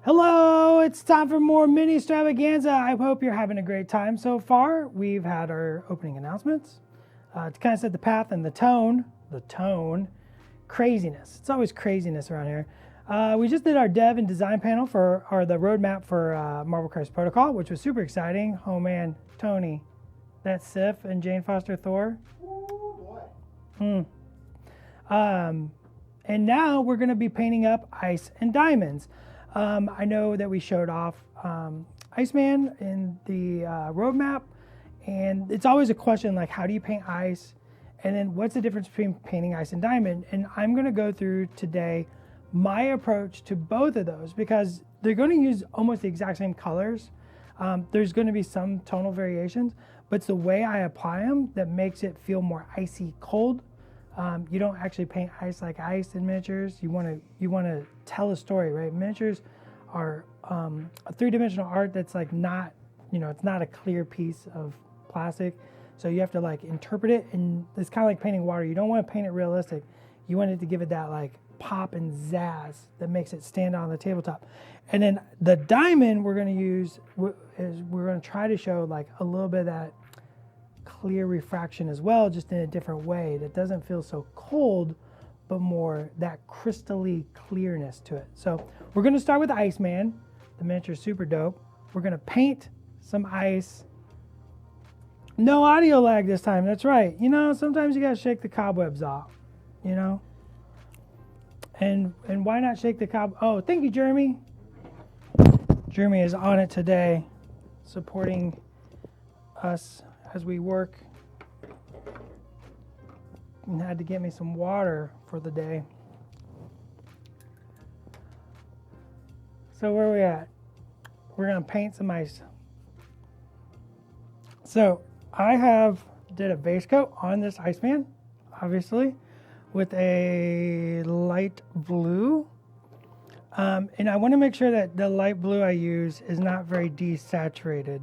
Hello, it's time for more mini extravaganza. I hope you're having a great time so far. We've had our opening announcements to kind of set the path and the tone, craziness. It's always craziness around here. We just did our dev and design panel or the roadmap for Marvel Crisis Protocol, which was super exciting. Oh man, Tony, that's Sif and Jane Foster Thor. Oh boy. And now we're going to be painting up ice and diamonds. I know that we showed off Iceman in the roadmap, and it's always a question like, how do you paint ice? And then what's the difference between painting ice and diamond? And I'm going to go through today my approach to both of those because they're going to use almost the exact same colors. There's going to be some tonal variations, but it's the way I apply them that makes it feel more icy cold. You don't actually paint ice like ice in miniatures. You want to tell a story, right? Miniatures are a three-dimensional art that's like not, it's not a clear piece of plastic. So you have to like interpret it, and it's kind of like painting water. You don't want to paint it realistic. You want it to give it that like pop and zazz that makes it stand out on the tabletop. And then the diamond we're going to use is we're going to try to show like a little bit of that clear refraction as well, just in a different way that doesn't feel so cold, but more that crystally clearness to it. So we're going to start with Iceman. The miniature is super dope. We're going to paint some ice. No audio lag this time. That's right. Sometimes you got to shake the cobwebs off, and why not shake the Oh, thank you, Jeremy. Jeremy is on it today, supporting us as we work, and had to get me some water for the day. So where are we at? We're gonna paint some ice. So I did a base coat on this Iceman, obviously, with a light blue. And I want to make sure that the light blue I use is not very desaturated.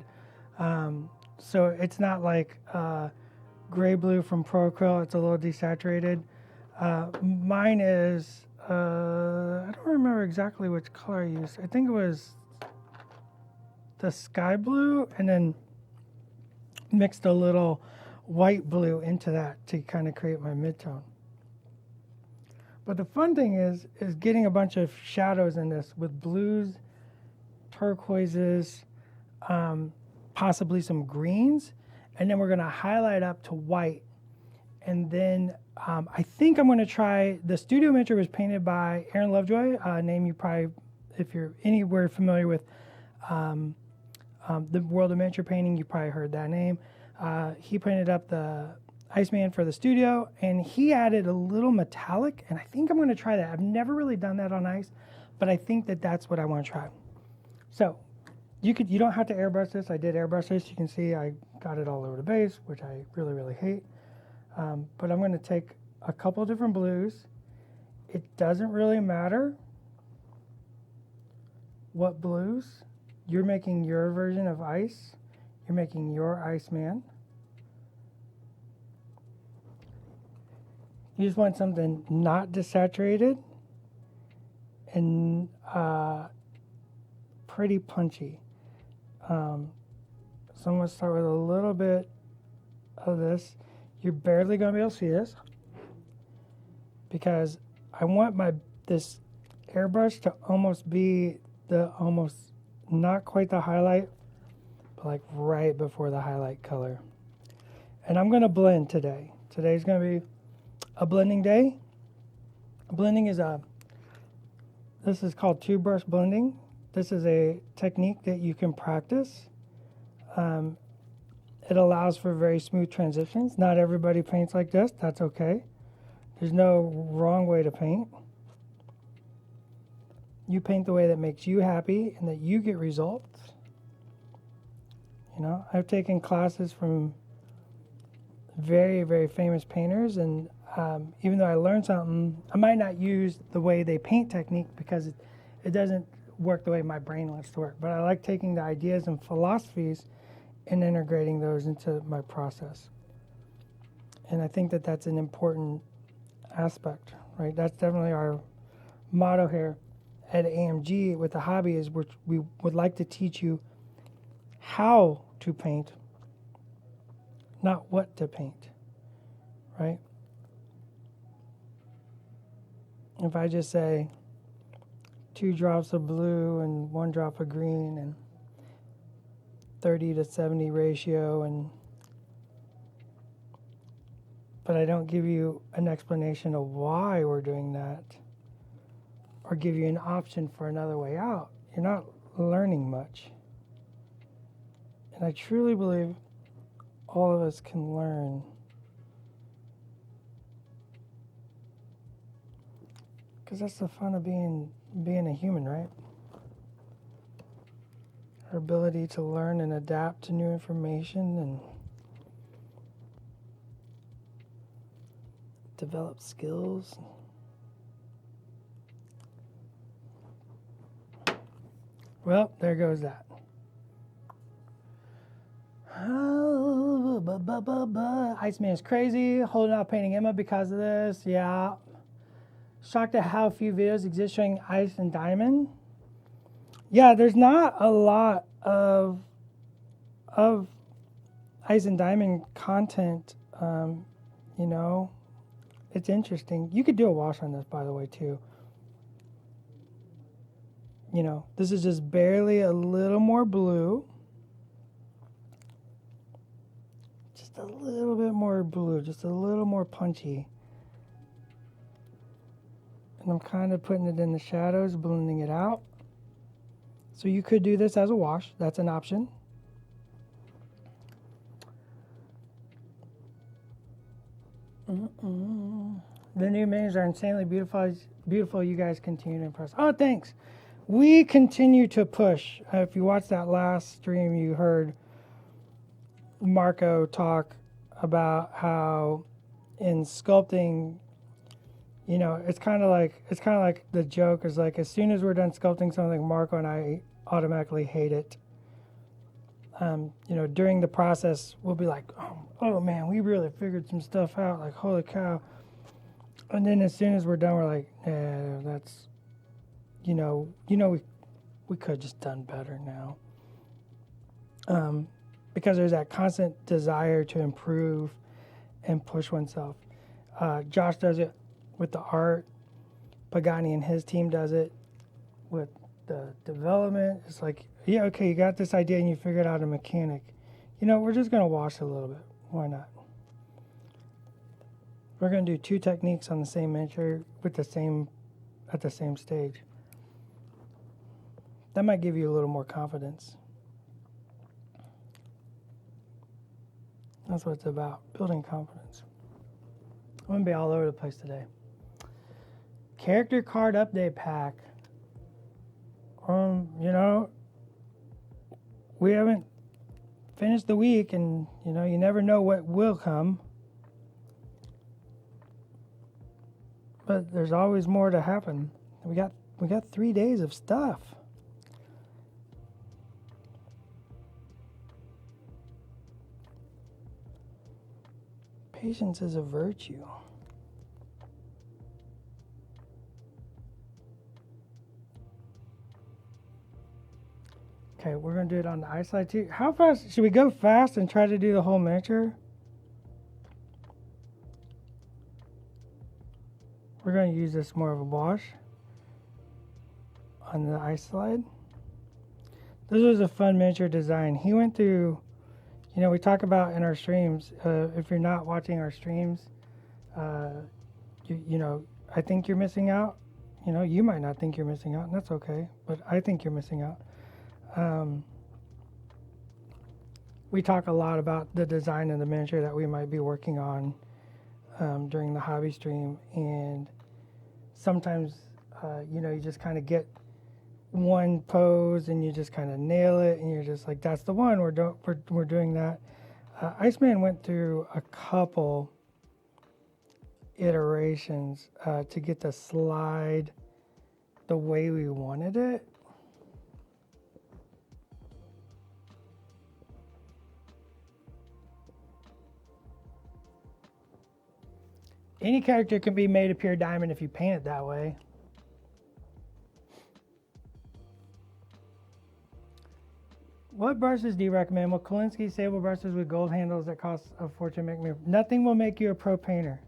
So it's not like gray blue from Pro Acryl. It's a little desaturated. Mine is, I don't remember exactly which color I used. I think it was the sky blue, and then mixed a little white blue into that to kind of create my midtone. But the fun thing is getting a bunch of shadows in this with blues, turquoises, possibly some greens, and then we're going to highlight up to white. And then I think I'm going to try, the studio miniature was painted by Aaron Lovejoy, a name you probably, if you're anywhere familiar with the world of miniature painting, you probably heard that name. He painted up the Iceman for the studio, and he added a little metallic, and I think I'm going to try that. I've never really done that on ice, but I think that that's what I want to try. So you don't have to airbrush this. I did airbrush this. You can see I got it all over the base, which I really, really hate. But I'm going to take a couple different blues. It doesn't really matter what blues. You're making your version of ice. You're making your Iceman. You just want something not desaturated and pretty punchy. So I'm going to start with a little bit of this. You're barely going to be able to see this because I want this airbrush to almost be not quite the highlight, but like right before the highlight color. And I'm going to blend today. Today's going to be a blending day. Blending this is called two brush blending. This is a technique that you can practice. It allows for very smooth transitions. Not everybody paints like this. That's okay. There's no wrong way to paint. You paint the way that makes you happy and that you get results. I've taken classes from very, very famous painters, and even though I learned something, I might not use the way they paint technique because it doesn't work the way my brain wants to work. But I like taking the ideas and philosophies and integrating those into my process. And I think that that's an important aspect, right? That's definitely our motto here at AMG with the hobby is we would like to teach you how to paint, not what to paint, right? If I just say 2 drops of blue and 1 drop of green and 30 to 70 ratio, but I don't give you an explanation of why we're doing that or give you an option for another way out, you're not learning much. And I truly believe all of us can learn. Because that's the fun of being a human, right? Our ability to learn and adapt to new information and develop skills. Well, there goes that. Iceman is crazy, holding out painting Emma because of this. Yeah. Shocked at how few videos exist showing ice and diamond. Yeah, there's not a lot of ice and diamond content. You know, it's interesting. You could do a wash on this, by the way, too. You know, this is just barely a little more blue. Just a little bit more blue, just a little more punchy. And I'm kind of putting it in the shadows, blending it out. So you could do this as a wash. That's an option. The new menus are insanely beautiful. You guys continue to impress. Oh, thanks. We continue to push. If you watched that last stream, you heard Marco talk about how in sculpting, you know, it's kind of like the joke is like, as soon as we're done sculpting something, Marco and I automatically hate it. You know, during the process, we'll be like, oh man, we really figured some stuff out. Like, holy cow. And then as soon as we're done, we're like, that's, you know, we could have just done better now. Because there's that constant desire to improve and push oneself. Josh does it with the art. Pagani and his team does it with the development. It's like, yeah, okay, you got this idea and you figured out a mechanic. You know, we're just going to wash it a little bit. Why not? We're going to do 2 techniques on the same miniature at the same stage. That might give you a little more confidence. That's what it's about, building confidence. I'm going to be all over the place today. Character card update pack. You know, we haven't finished the week, and you know, you never know what will come. But there's always more to happen. We got 3 days of stuff. Patience is a virtue. Okay, we're going to do it on the ice slide too. How fast? Should we go fast and try to do the whole miniature? We're going to use this more of a wash on the ice slide. This was a fun miniature design. He went through, you know, we talk about in our streams, if you're not watching our streams, you know, I think you're missing out. You know, you might not think you're missing out, and that's okay, but I think you're missing out. We talk a lot about the design of the miniature that we might be working on during the hobby stream, and sometimes, you know, you just kind of get one pose and you just kind of nail it, and you're just like, that's the one, we're doing that. Iceman went through a couple iterations to get the slide the way we wanted it. Any character can be made a pure diamond if you paint it that way. What brushes do you recommend? Well, Kolinsky sable brushes with gold handles that cost a fortune make me. Nothing will make you a pro painter.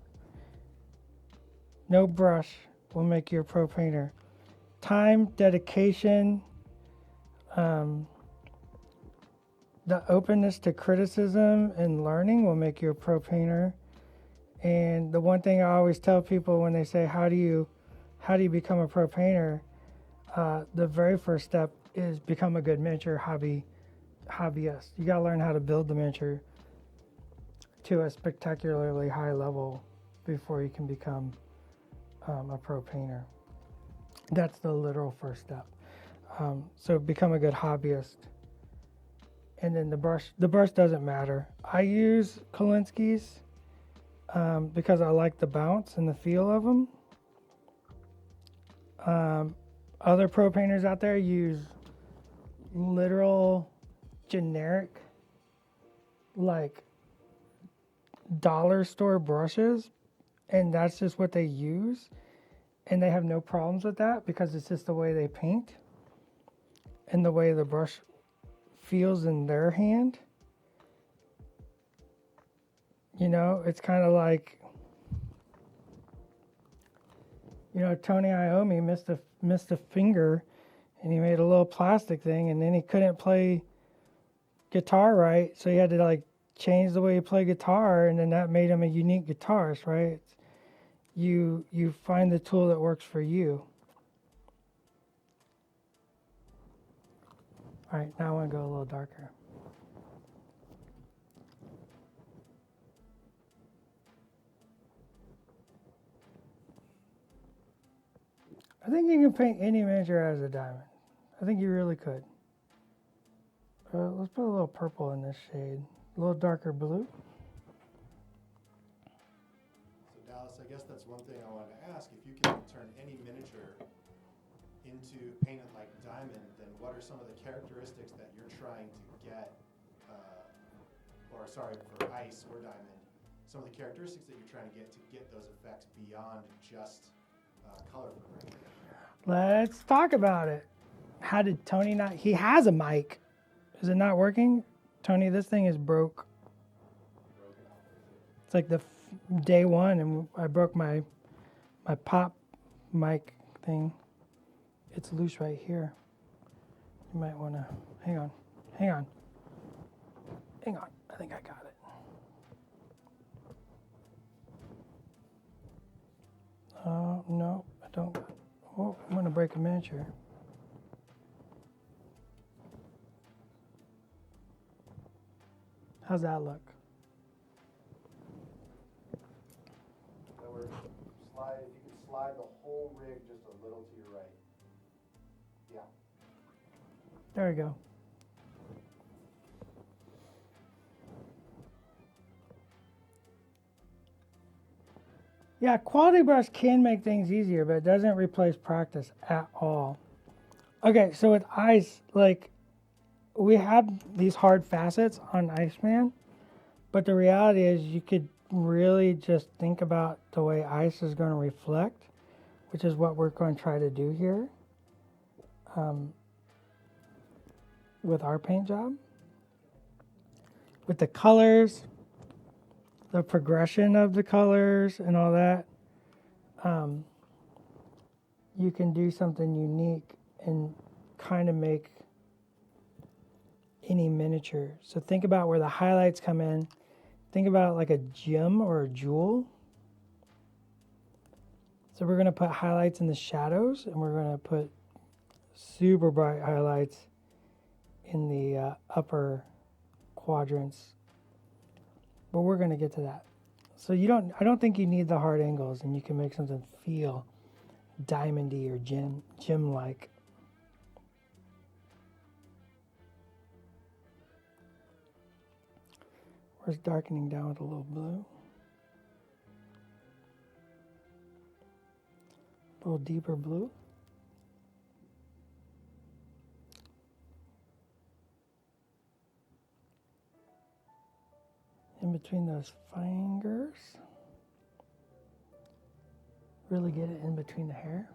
No brush will make you a pro painter. Time, dedication, the openness to criticism and learning will make you a pro painter. And the one thing I always tell people when they say, how do you become a pro painter? The very first step is become a good miniature hobbyist. You got to learn how to build the miniature to a spectacularly high level before you can become a pro painter. That's the literal first step. So become a good hobbyist. And then the brush doesn't matter. I use Kolinsky's because I like the bounce and the feel of them. Other pro painters out there use literal generic like dollar store brushes, and that's just what they use, and they have no problems with that because it's just the way they paint and the way the brush feels in their hand. You know, it's kind of like, you know, Tony Iommi missed a finger, and he made a little plastic thing, and then he couldn't play guitar right, so he had to like change the way he played guitar, and then that made him a unique guitarist, right? You find the tool that works for you. All right, now I want to go a little darker. I think you can paint any miniature as a diamond. I think you really could. Let's put a little purple in this shade. A little darker blue. So Dallas, I guess that's one thing I wanted to ask. If you can turn any miniature into painted like diamond, then what are some of the characteristics that you're trying to get, or sorry, for ice or diamond, some of the characteristics that you're trying to get those effects beyond just color grading? Let's talk about it. How did Tony not? He has a mic. Is it not working? Tony, this thing is broke. It's like the day one, and I broke my pop mic thing. It's loose right here. You might want to hang on. I think I got it. No, I don't. Oh, I'm gonna break a miniature. How's that look? That works. If you can slide the whole rig just a little to your right. Yeah. There we go. Yeah, quality brush can make things easier, but it doesn't replace practice at all. Okay, so with ice, like, we have these hard facets on Iceman, but the reality is you could really just think about the way ice is going to reflect, which is what we're going to try to do here with our paint job. With the colors, the progression of the colors and all that, you can do something unique and kind of make any miniature. So think about where the highlights come in. Think about like a gem or a jewel. So we're going to put highlights in the shadows, and we're going to put super bright highlights in the upper quadrants. But we're going to get to that. So I don't think you need the hard angles, and you can make something feel diamondy or gem-like. We're just darkening down with a little blue. A little deeper blue. In between those fingers. Really get it in between the hair.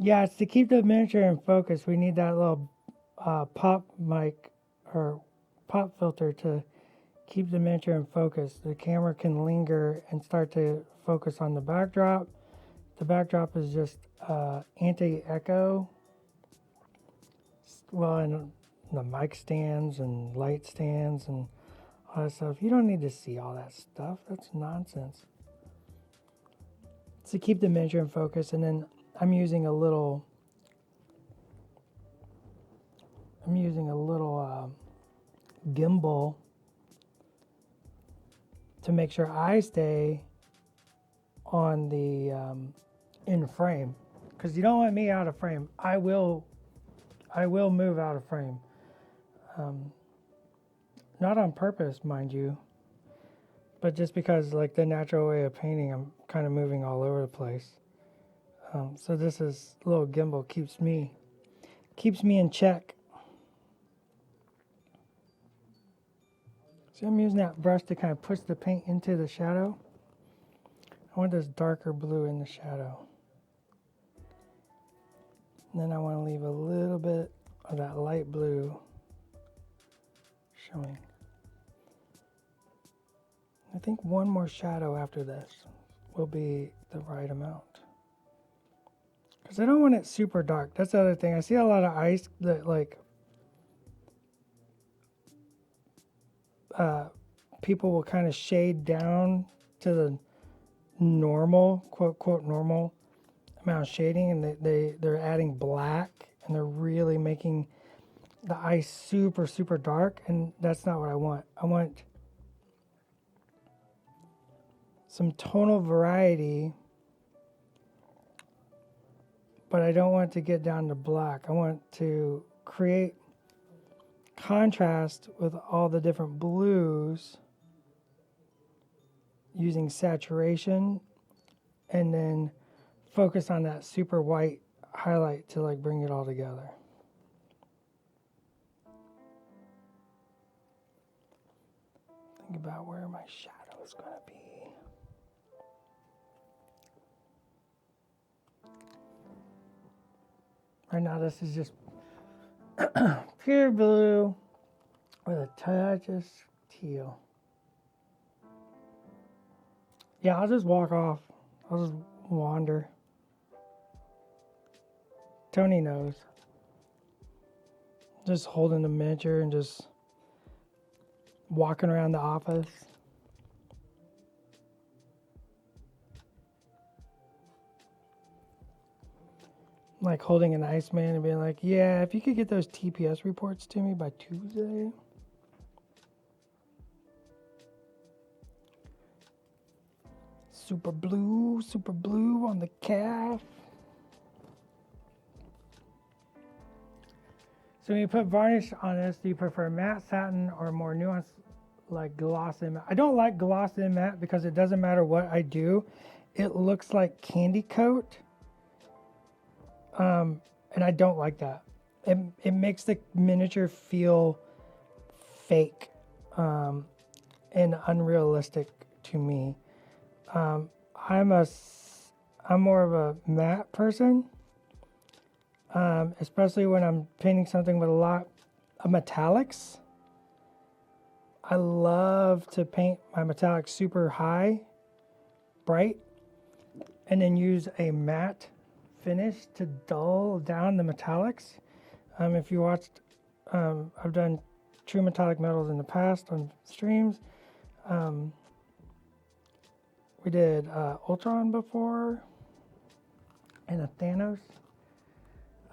Yeah, it's to keep the miniature in focus. We need that little pop mic or pop filter to keep the miniature in focus. The camera can linger and start to focus on the backdrop. The backdrop is just anti-echo. Well, and the mic stands and light stands and all that stuff. You don't need to see all that stuff. That's nonsense. It's to keep the miniature in focus, and then I'm using a little gimbal to make sure I stay on the in frame, because you don't want me out of frame. I will move out of frame, not on purpose, mind you, but just because like the natural way of painting, I'm kind of moving all over the place. So this little gimbal keeps me in check. So I'm using that brush to kind of push the paint into the shadow. I want this darker blue in the shadow. And then I want to leave a little bit of that light blue showing. I think one more shadow after this will be the right amount. Because I don't want it super dark. That's the other thing. I see a lot of ice that like people will kind of shade down to the normal, quote, quote, normal amount of shading, and they're adding black, and they're really making the ice super, super dark, and that's not what I want. I want some tonal variety, but I don't want it to get down to black. I want to create contrast with all the different blues using saturation, and then focus on that super white highlight to like bring it all together. Think about where my shadow is going to be. Right now this is just pure blue with a touch of teal. Yeah, I'll just walk off. I'll just wander. Tony knows. Just holding the miniature and just walking around the office. Like holding an Iceman and being like, yeah, if you could get those TPS reports to me by Tuesday. Super blue on the calf. So when you put varnish on this, do you prefer matte, satin, or more nuanced like gloss and matte? I don't like gloss and matte because it doesn't matter what I do. It looks like candy coat. And I don't like that. It makes the miniature feel fake and unrealistic to me. I'm more of a matte person, especially when I'm painting something with a lot of metallics. I love to paint my metallics super high, bright, and then use a matte finish to dull down the metallics. If you watched, I've done true metallic metals in the past on streams. We did Ultron before and a Thanos.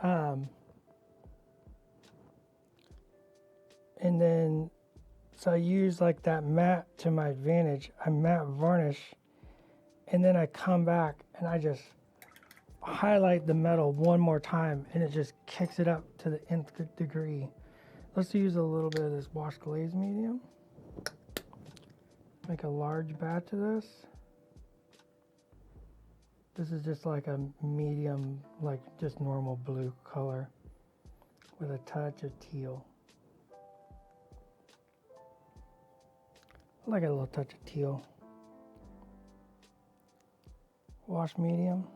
And then, so I use like that matte to my advantage. I matte varnish, and then I come back and I just highlight the metal one more time, and it just kicks it up to the nth degree. Let's use a little bit of this wash glaze medium. Make a large batch of this. This is just like a medium, like just normal blue color with a touch of teal. I like a little touch of teal. Wash medium.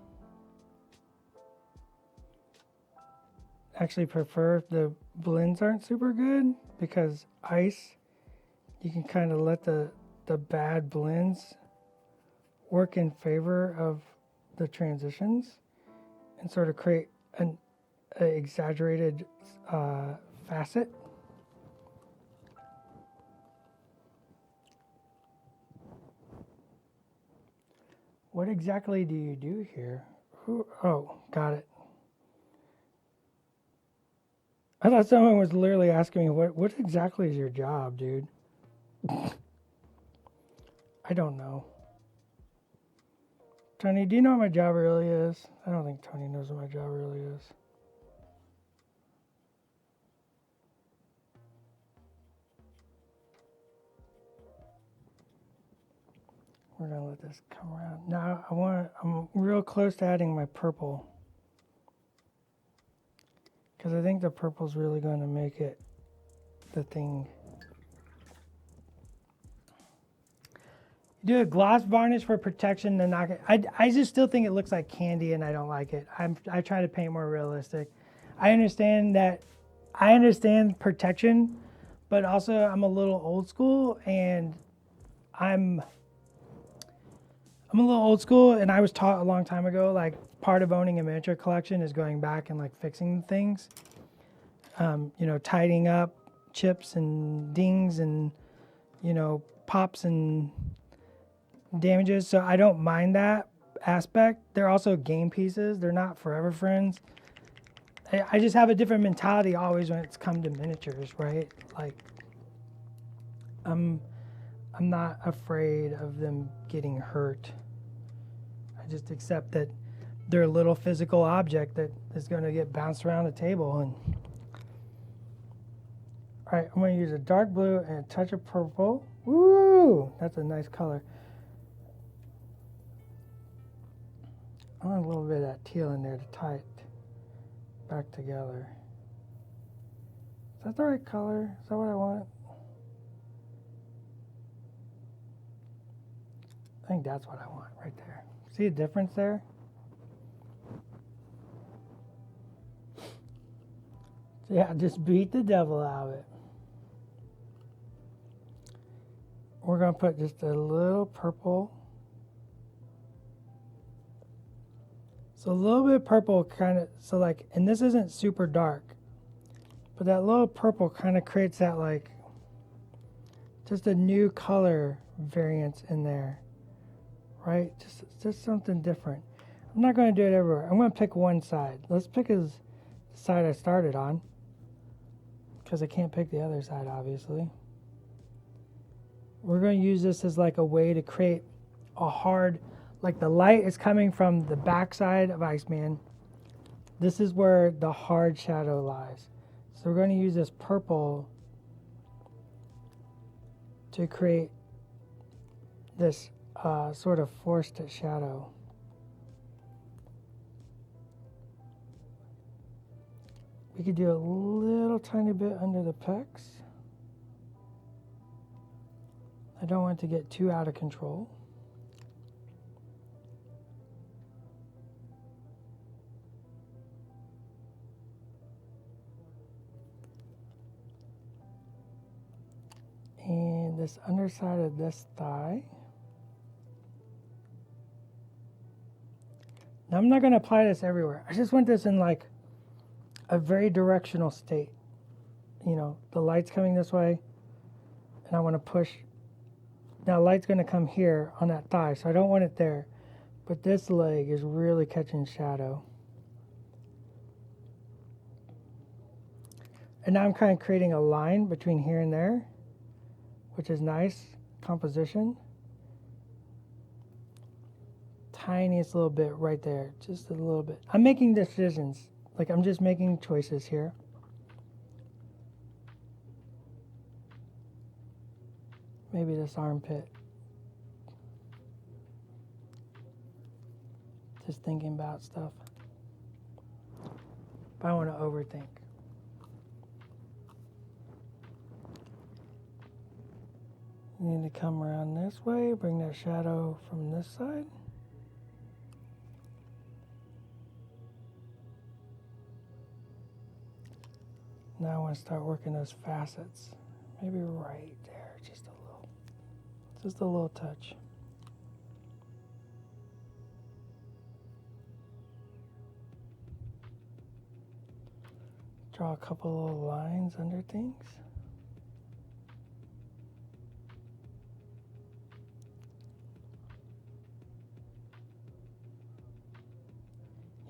actually prefer if the blends aren't super good, because ice, you can kind of let the bad blends work in favor of the transitions and sort of create an exaggerated facet. What exactly do you do here? Oh, got it. I thought someone was literally asking me, what exactly is your job, dude? I don't know. Tony, do you know what my job really is? I don't think Tony knows what my job really is. We're gonna let this come around. Now I'm real close to adding my purple, because I think the purple's really going to make it the thing. You do a gloss varnish for protection to knock it. I just still think it looks like candy, and I don't like it. I try to paint more realistic. I understand protection, but also I'm a little old school, and I'm a little old school, and I was taught a long time ago, like, part of owning a miniature collection is going back and like fixing things. Tidying up chips and dings and, pops and damages. So I don't mind that aspect. They're also game pieces. They're not forever friends. I just have a different mentality always when it's come to miniatures, right? Like, I'm not afraid of them getting hurt. I just accept that they're a little physical object that is going to get bounced around the table. And all right, I'm going to use a dark blue and a touch of purple. Woo! That's a nice color. I want a little bit of that teal in there to tie it back together. Is that the right color? Is that what I want? I think that's what I want right there. See a difference there? So yeah, just beat the devil out of it. We're going to put just a little purple. So a little bit of purple kind of, and this isn't super dark, but that little purple kind of creates that, like, just a new color variance in there, right? Just something different. I'm not going to do it everywhere. I'm going to pick one side. Let's pick the side I started on, because I can't pick the other side, obviously. We're going to use this as like a way to create a hard, like, the light is coming from the backside of Iceman. This is where the hard shadow lies. So we're going to use this purple to create this sort of forced shadow. We could do a little tiny bit under the pecs. I don't want it to get too out of control. And this underside of this thigh. Now I'm not going to apply this everywhere. I just want this in like a very directional state. The light's coming this way, and I want to push. Now light's going to come here on that thigh, so I don't want it there. But this leg is really catching shadow. And now I'm kind of creating a line between here and there, which is nice composition. Tiniest little bit right there, just a little bit. I'm making decisions, like I'm just making choices here. Maybe this armpit. Just thinking about stuff. But I want to overthink. You need to come around this way, bring that shadow from this side. now I want to start working those facets. Maybe right there, just a little touch. Draw a couple little lines under things.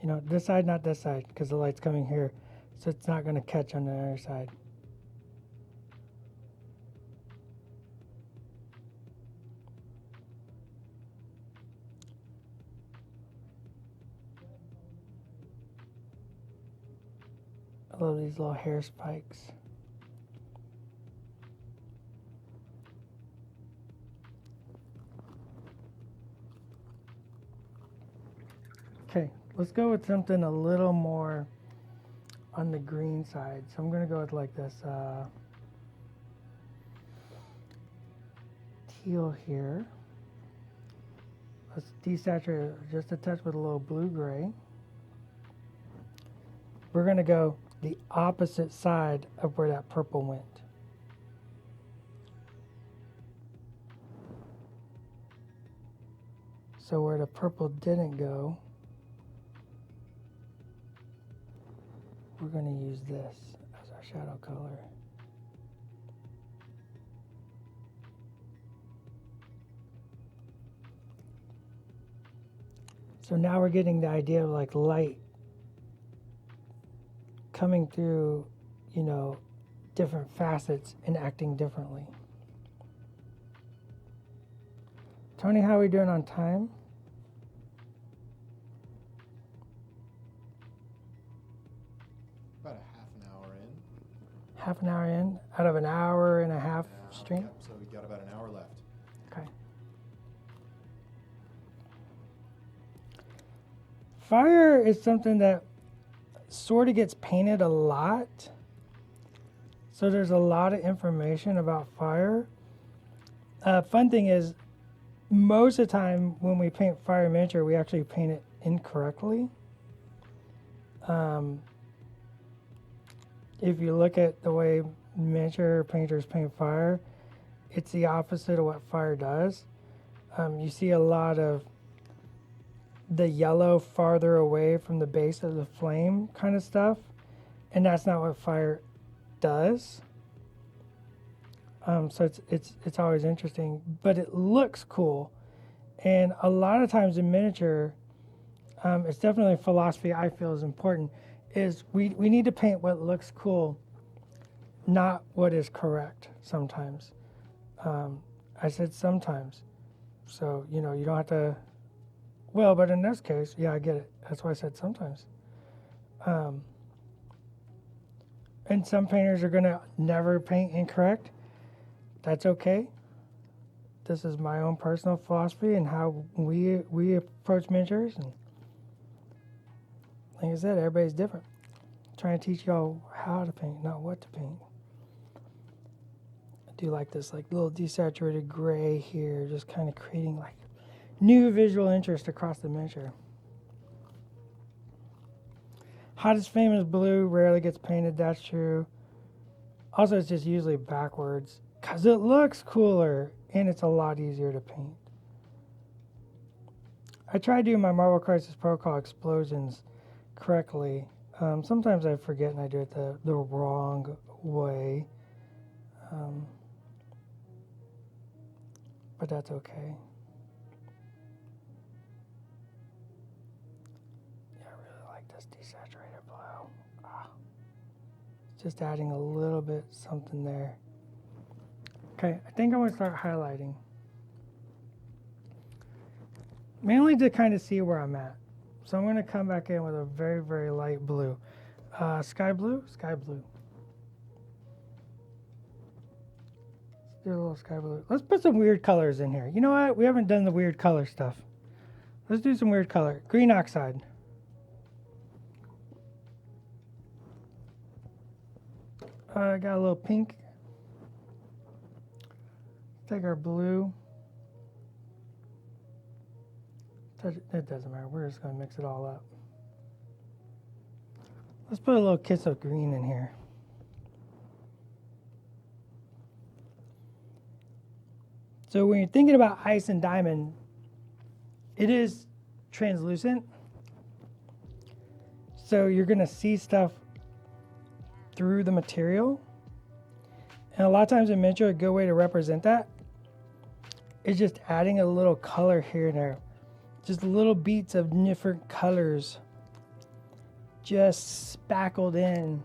You know, this side, not this side, because the light's coming here, so it's not going to catch on the other side. I love these little hair spikes. Okay, let's go with something a little more on the green side. So I'm going to go with like this teal here. Let's desaturate it just a touch with a little blue-gray. We're going to go the opposite side of where that purple went. So where the purple didn't go, we're going to use this as our shadow color. So now we're getting the idea of like light coming through, you know, different facets and acting differently. Tony, how are we doing on time? About a half an hour in. Half an hour in, out of an hour and a half stream? Yep, so we got about an hour left. Okay. Fire is something that sort of gets painted a lot. So there's a lot of information about fire. Fun thing is, most of the time when we paint fire miniature, we actually paint it incorrectly. If you look at the way miniature painters paint fire, it's the opposite of what fire does. You see a lot of the yellow farther away from the base of the flame kind of stuff, and that's not what fire does. So it's always interesting, but it looks cool. And a lot of times in miniature, it's definitely a philosophy I feel is important, is we need to paint what looks cool, not what is correct sometimes. I said sometimes. So, you know, you don't have to, well, but in this case, yeah, I get it. That's why I said sometimes. And some painters are going to never paint incorrect. That's okay. This is my own personal philosophy and how we approach miniatures. And like I said, everybody's different. I'm trying to teach y'all how to paint, not what to paint. I do like this like little desaturated gray here, just kind of creating like new visual interest across the miniature. Hottest flame is blue, rarely gets painted, that's true. Also, it's just usually backwards because it looks cooler and it's a lot easier to paint. I try doing my Marvel Crisis Protocol explosions correctly. Sometimes I forget and I do it the wrong way. But that's okay. Yeah, I really like this desaturated blue. Just adding a little bit something there. Okay, I think I'm going to start highlighting. Mainly to kind of see where I'm at. So I'm going to come back in with a very, very light blue. Sky blue, sky blue. Let's do a little sky blue. Let's put some weird colors in here. You know what? We haven't done the weird color stuff. Let's do some weird color. Green oxide. I got a little pink. Take our blue. It doesn't matter. We're just going to mix it all up. Let's put a little kiss of green in here. So when you're thinking about ice and diamond, it is translucent. So you're going to see stuff through the material. And a lot of times in miniature, a good way to represent that is just adding a little color here and there. Just little beats of different colors just spackled in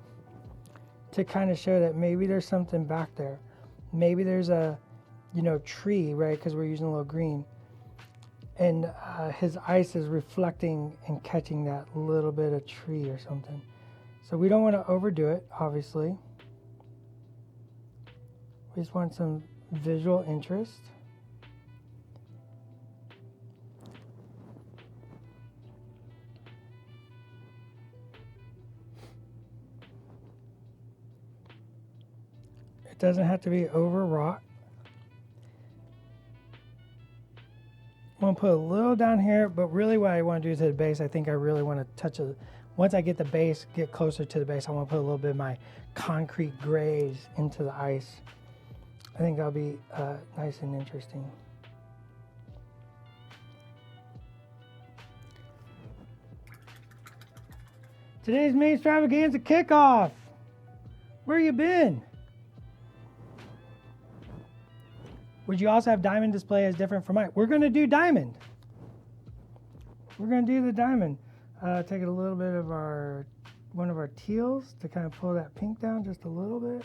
to kind of show that maybe there's something back there. Maybe there's a, tree, right? Because we're using a little green. And his ice is reflecting and catching that little bit of tree or something. So we don't want to overdo it, obviously. We just want some visual interest. It doesn't have to be overwrought. I'm going to put a little down here, but really what I want to do to the base, I think I really want to touch it. Once I get the base, get closer to the base, I want to put a little bit of my concrete grays into the ice. I think that'll be nice and interesting. Today's main extravaganza kickoff. Where you been? Would you also have diamond display as different from mine? We're going to do diamond. We're going to do the diamond. Take a little bit of one of our teals to kind of pull that pink down just a little bit.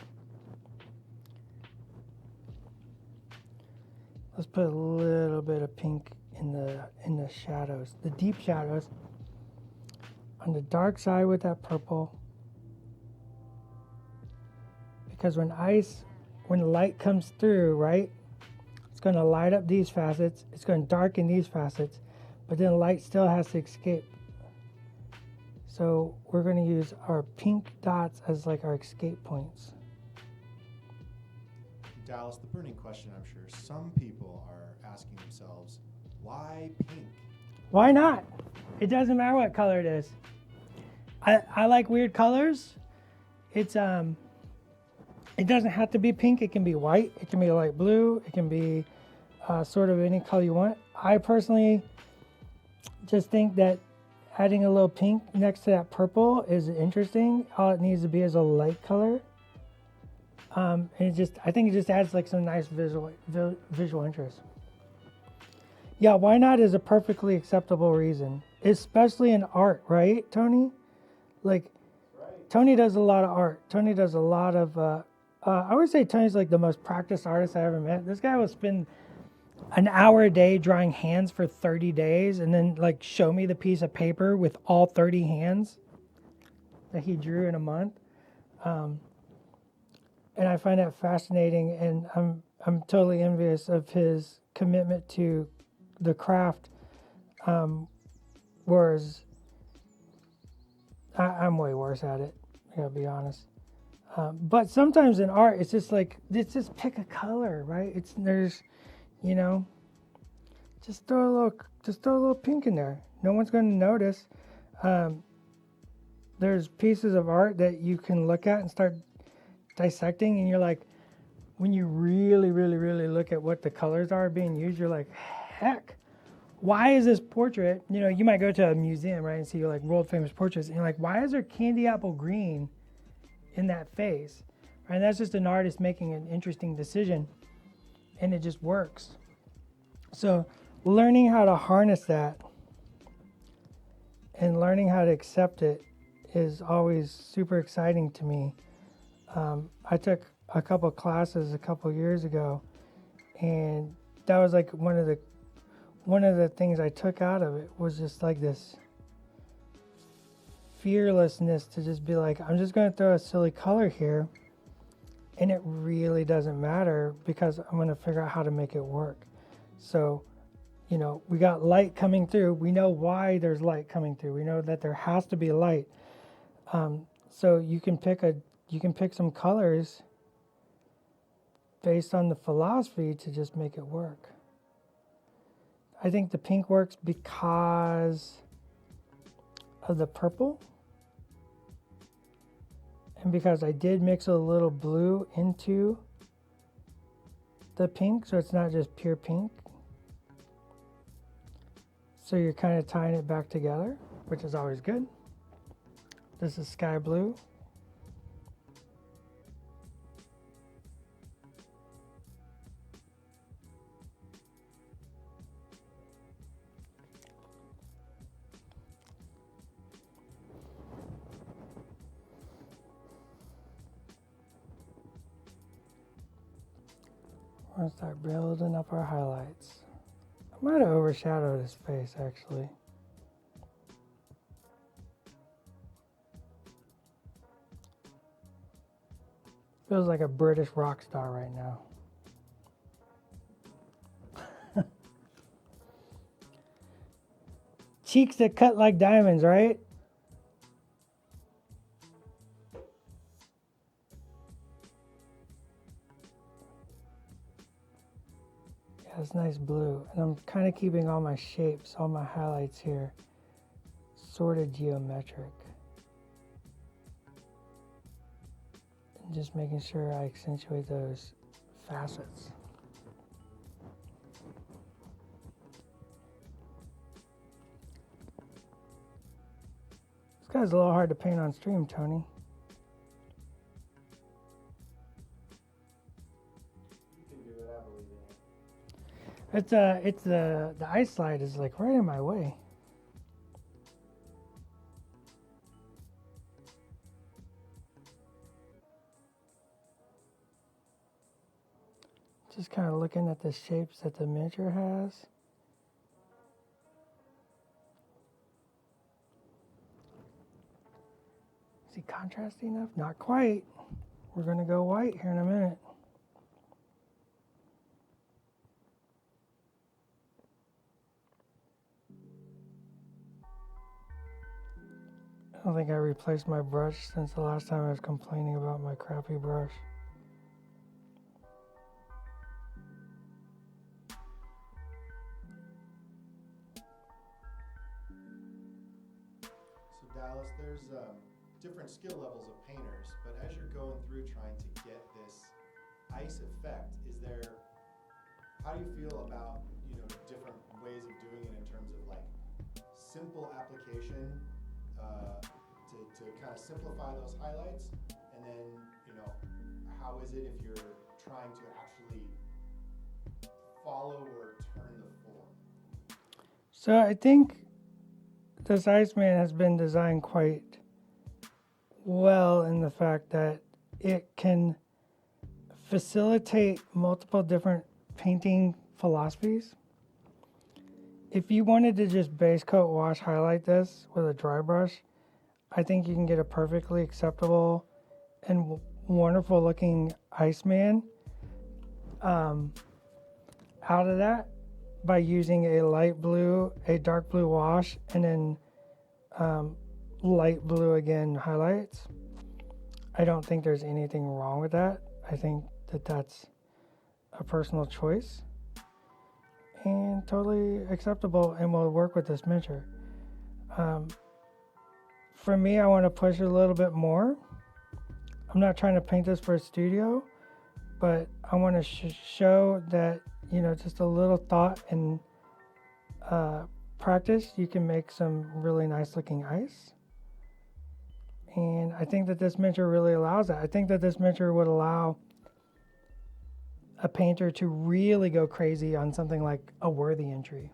Let's put a little bit of pink in the shadows, the deep shadows. On the dark side with that purple. Because when light comes through, right? It's going to light up these facets. It's going to darken these facets. But then light still has to escape. So we're going to use our pink dots as like our escape points. Dallas, the burning question, I'm sure some people are asking themselves, why pink? Why not? It doesn't matter what color it is. I like weird colors. It doesn't have to be pink. It can be white. It can be light blue. It can be sort of any color you want. I personally just think that adding a little pink next to that purple is interesting. All it needs to be is a light color. And I think it just adds like some nice visual interest. Yeah, why not is a perfectly acceptable reason, especially in art, right, Tony? Like, right. Tony does a lot of art. Tony does a lot of, I would say Tony's like the most practiced artist I ever met. This guy will spend an hour a day drawing hands for 30 days and then like show me the piece of paper with all 30 hands that he drew in a month. And I find that fascinating, and I'm totally envious of his commitment to the craft, whereas I'm way worse at it, I gotta be honest. But sometimes in art, it's just pick a color, right? Just throw a little pink in there. No one's going to notice. There's pieces of art that you can look at and start dissecting, and you're like, when you really, really, really look at what the colors are being used, you're like, heck, why is this portrait? You might go to a museum, right, and see like world famous portraits, and you're like, why is there candy apple green in that face? Right? And that's just an artist making an interesting decision, and it just works. So learning how to harness that and learning how to accept it is always super exciting to me. I took a couple classes a couple years ago, and that was like one of the things I took out of it was just like this fearlessness to just be like, I'm just going to throw a silly color here, and it really doesn't matter because I'm going to figure out how to make it work. So, we got light coming through. We know why there's light coming through. We know that there has to be light. So you can pick some colors based on the philosophy to just make it work. I think the pink works because of the purple, and because I did mix a little blue into the pink so it's not just pure pink. So you're kind of tying it back together, which is always good. This is sky blue. We're gonna start building up our highlights. I might have overshadowed his face actually. Feels like a British rock star right now. Cheeks that cut like diamonds, right? Yeah, it's nice blue. And I'm kind of keeping all my shapes, all my highlights here, sort of geometric. And just making sure I accentuate those facets. This guy's a little hard to paint on stream, Tony. You can do it, I believe in it. It's the ice slide is like right in my way. Just kind of looking at the shapes that the miniature has. Is he contrasty enough? Not quite. We're gonna go white here in a minute. I don't think I replaced my brush since the last time I was complaining about my crappy brush. So Dallas, there's different skill levels of painters, but as you're going through trying to get this ice effect, how do you feel about, different ways of doing it in terms of like simple application to kind of simplify those highlights, and then, how is it if you're trying to actually follow or turn the form? So I think this Iceman has been designed quite well in the fact that it can facilitate multiple different painting philosophies. If you wanted to just base coat, wash, highlight this with a dry brush, I think you can get a perfectly acceptable and wonderful looking Iceman out of that by using a light blue, a dark blue wash, and then light blue again highlights. I don't think there's anything wrong with that. I think that that's a personal choice and totally acceptable and will work with this miniature. For me, I want to push it a little bit more. I'm not trying to paint this for a studio, but I want to show that, just a little thought and practice, you can make some really nice looking ice. And I think that this miniature really allows that. I think that this miniature would allow a painter to really go crazy on something like a worthy entry.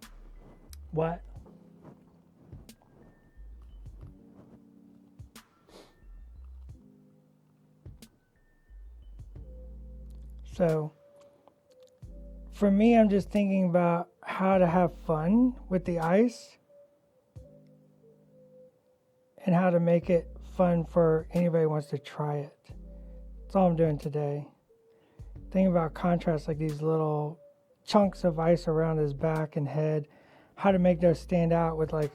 What? So for me, I'm just thinking about how to have fun with the ice and how to make it fun for anybody who wants to try it. That's all I'm doing today. Thinking about contrast, like these little chunks of ice around his back and head, how to make those stand out with like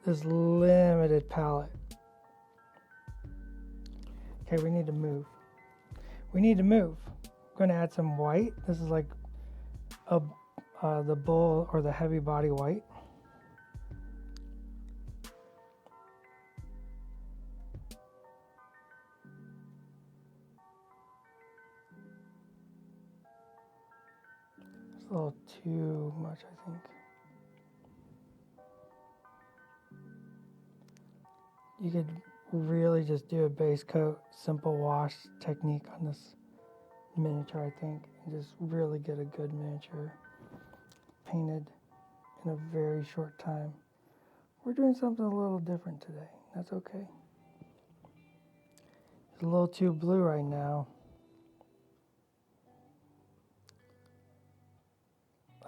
this limited palette. Okay, we need to move. I'm going to add some white. This is like the bull or the heavy body white. a little too much, I think. You could really just do a base coat, simple wash technique on this miniature, I think, and just really get a good miniature painted in a very short time. We're doing something a little different today. That's okay. It's a little too blue right now.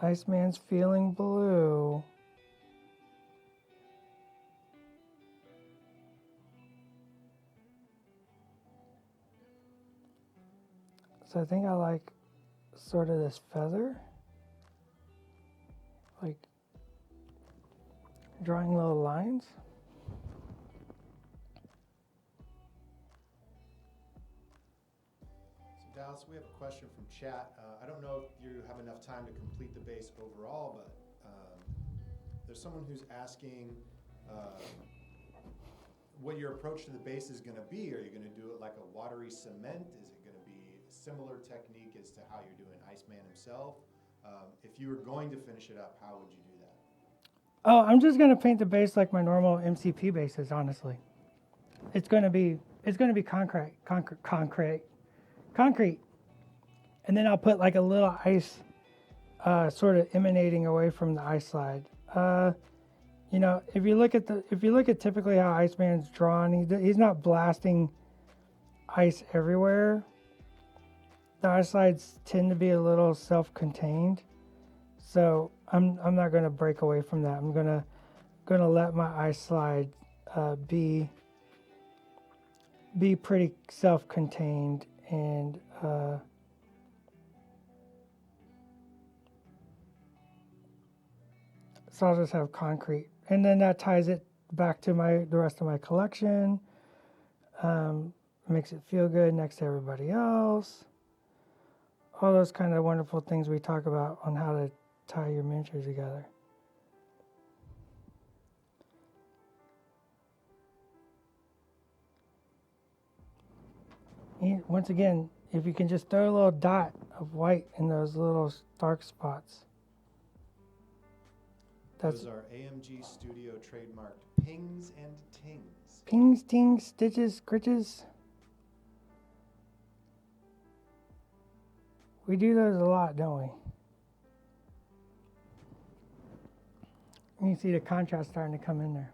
Iceman's feeling blue. So I think I like sort of this feather. Like drawing little lines. So Dallas, we have a question from chat. I don't know if you have enough time to complete the base overall, but there's someone who's asking what your approach to the base is going to be. Are you going to do it like a watery cement? Is it going to be a similar technique as to how you're doing Iceman himself? If you were going to finish it up, how would you do that? Oh, I'm just gonna paint the base like my normal MCP bases. Honestly, it's gonna be concrete, and then I'll put like a little ice, sort of emanating away from the ice slide. You know, if you look at typically how Iceman's drawn, he's not blasting ice everywhere. The ice slides tend to be a little self-contained, so I'm not going to break away from that. I'm gonna let my ice slide be pretty self-contained, and so I'll just have concrete, and then that ties it back to the rest of my collection. Makes it feel good next to everybody else. All those kind of wonderful things we talk about on how to tie your miniatures together. And once again, if you can just throw a little dot of white in those little dark spots. Those are AMG Studio trademarked pings and tings. Pings, tings, stitches, scritches. We do those a lot, don't we? You can see the contrast starting to come in there.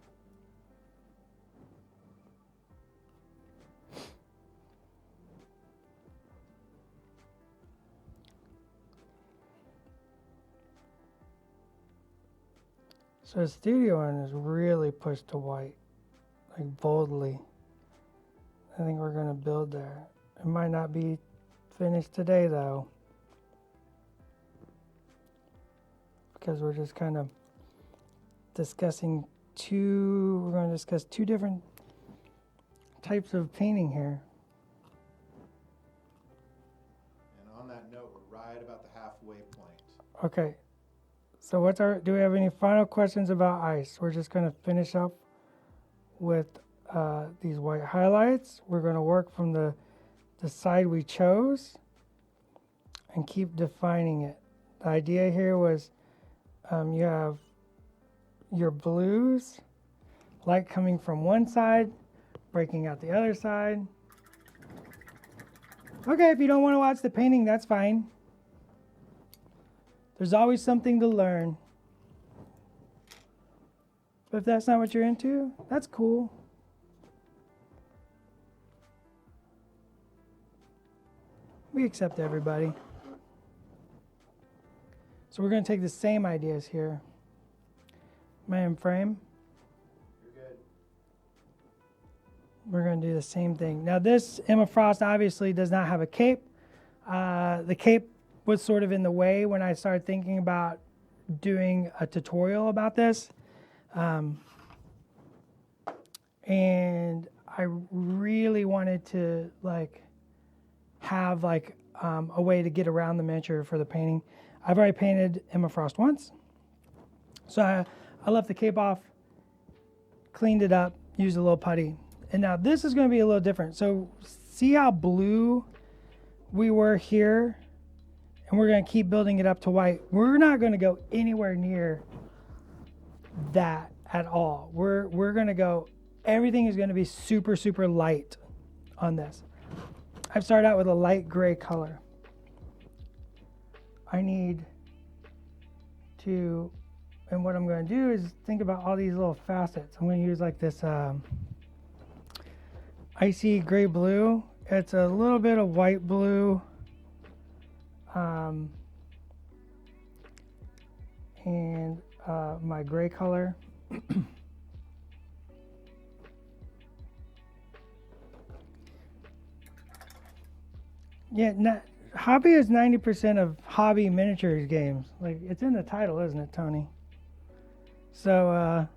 So the studio one is really pushed to white, like boldly. I think we're going to build there. It might not be finished today though, because we're just kind of discussing we're going to discuss two different types of painting here. And on that note, we're right about the halfway point. Okay. So do we have any final questions about ice? We're just going to finish up with these white highlights. We're going to work from the side we chose and keep defining it. The idea here was you have your blues, light coming from one side, breaking out the other side. Okay, if you don't want to watch the painting, that's fine. There's always something to learn. But if that's not what you're into, that's cool. We accept everybody. So we're going to take the same ideas here. Am I in frame? You're good. We're going to do the same thing. Now this Emma Frost obviously does not have a cape. The cape was sort of in the way when I started thinking about doing a tutorial about this. And I really wanted to have a way to get around the miniature for the painting. I've already painted Emma Frost once. So I left the cape off, cleaned it up, used a little putty. And now this is going to be a little different. So see how blue we were here and we're going to keep building it up to white. We're not going to go anywhere near that at all. We're going to go, everything is going to be super, super light on this. I've started out with a light gray color. I need to, and what I'm going to do is think about all these little facets. I'm going to use like this icy gray blue. It's a little bit of white blue, and my gray color. Yeah, hobby is 90% of hobby miniatures games. Like, it's in the title, isn't it, Tony? So,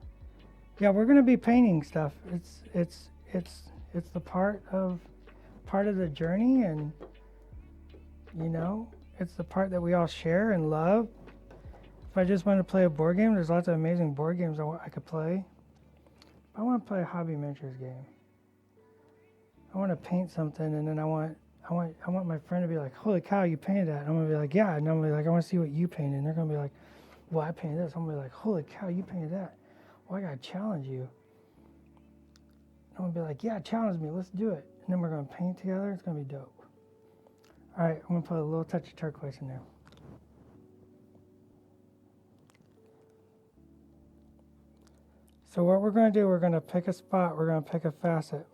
yeah, we're gonna be painting stuff. It's the part of the journey, and you know, it's the part that we all share and love. If I just want to play a board game, there's lots of amazing board games I could play. I want to play a hobby miniatures game. I want to paint something, and then I want my friend to be like, "Holy cow, you painted that!" And I'm gonna be like, "Yeah," and I'm gonna be like, "I want to see what you painted." And they're gonna be like, "Well, I painted this." I'm gonna be like, "Holy cow, you painted that!" Well, I gotta challenge you. I'm gonna be like, "Yeah, challenge me. Let's do it." And then we're gonna paint together. It's gonna be dope. All right, I'm gonna put a little touch of turquoise in there. So what we're gonna do, we're gonna pick a spot. We're gonna pick a facet.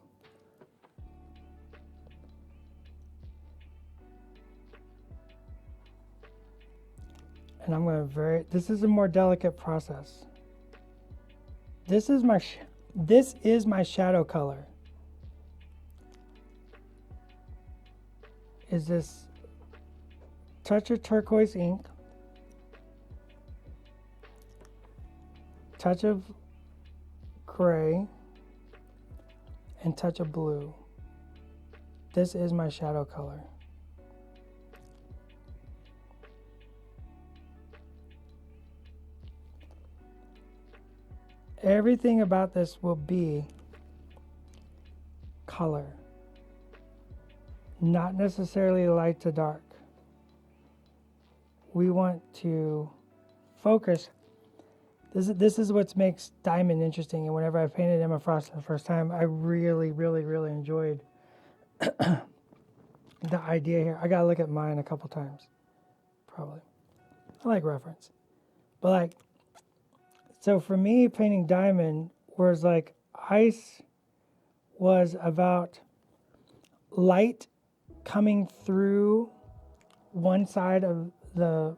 And I'm going to this is a more delicate process. This is my shadow color. Is this touch of turquoise ink, touch of gray, and touch of blue. This is my shadow color. Everything about this will be color, not necessarily light to dark. We want to focus. This is what makes Diamond interesting. And whenever I painted Emma Frost for the first time, I really, really, really enjoyed the idea here. I gotta look at mine a couple times, probably. I like reference, but like. So for me, painting Diamond was like Ice was about light coming through one side of the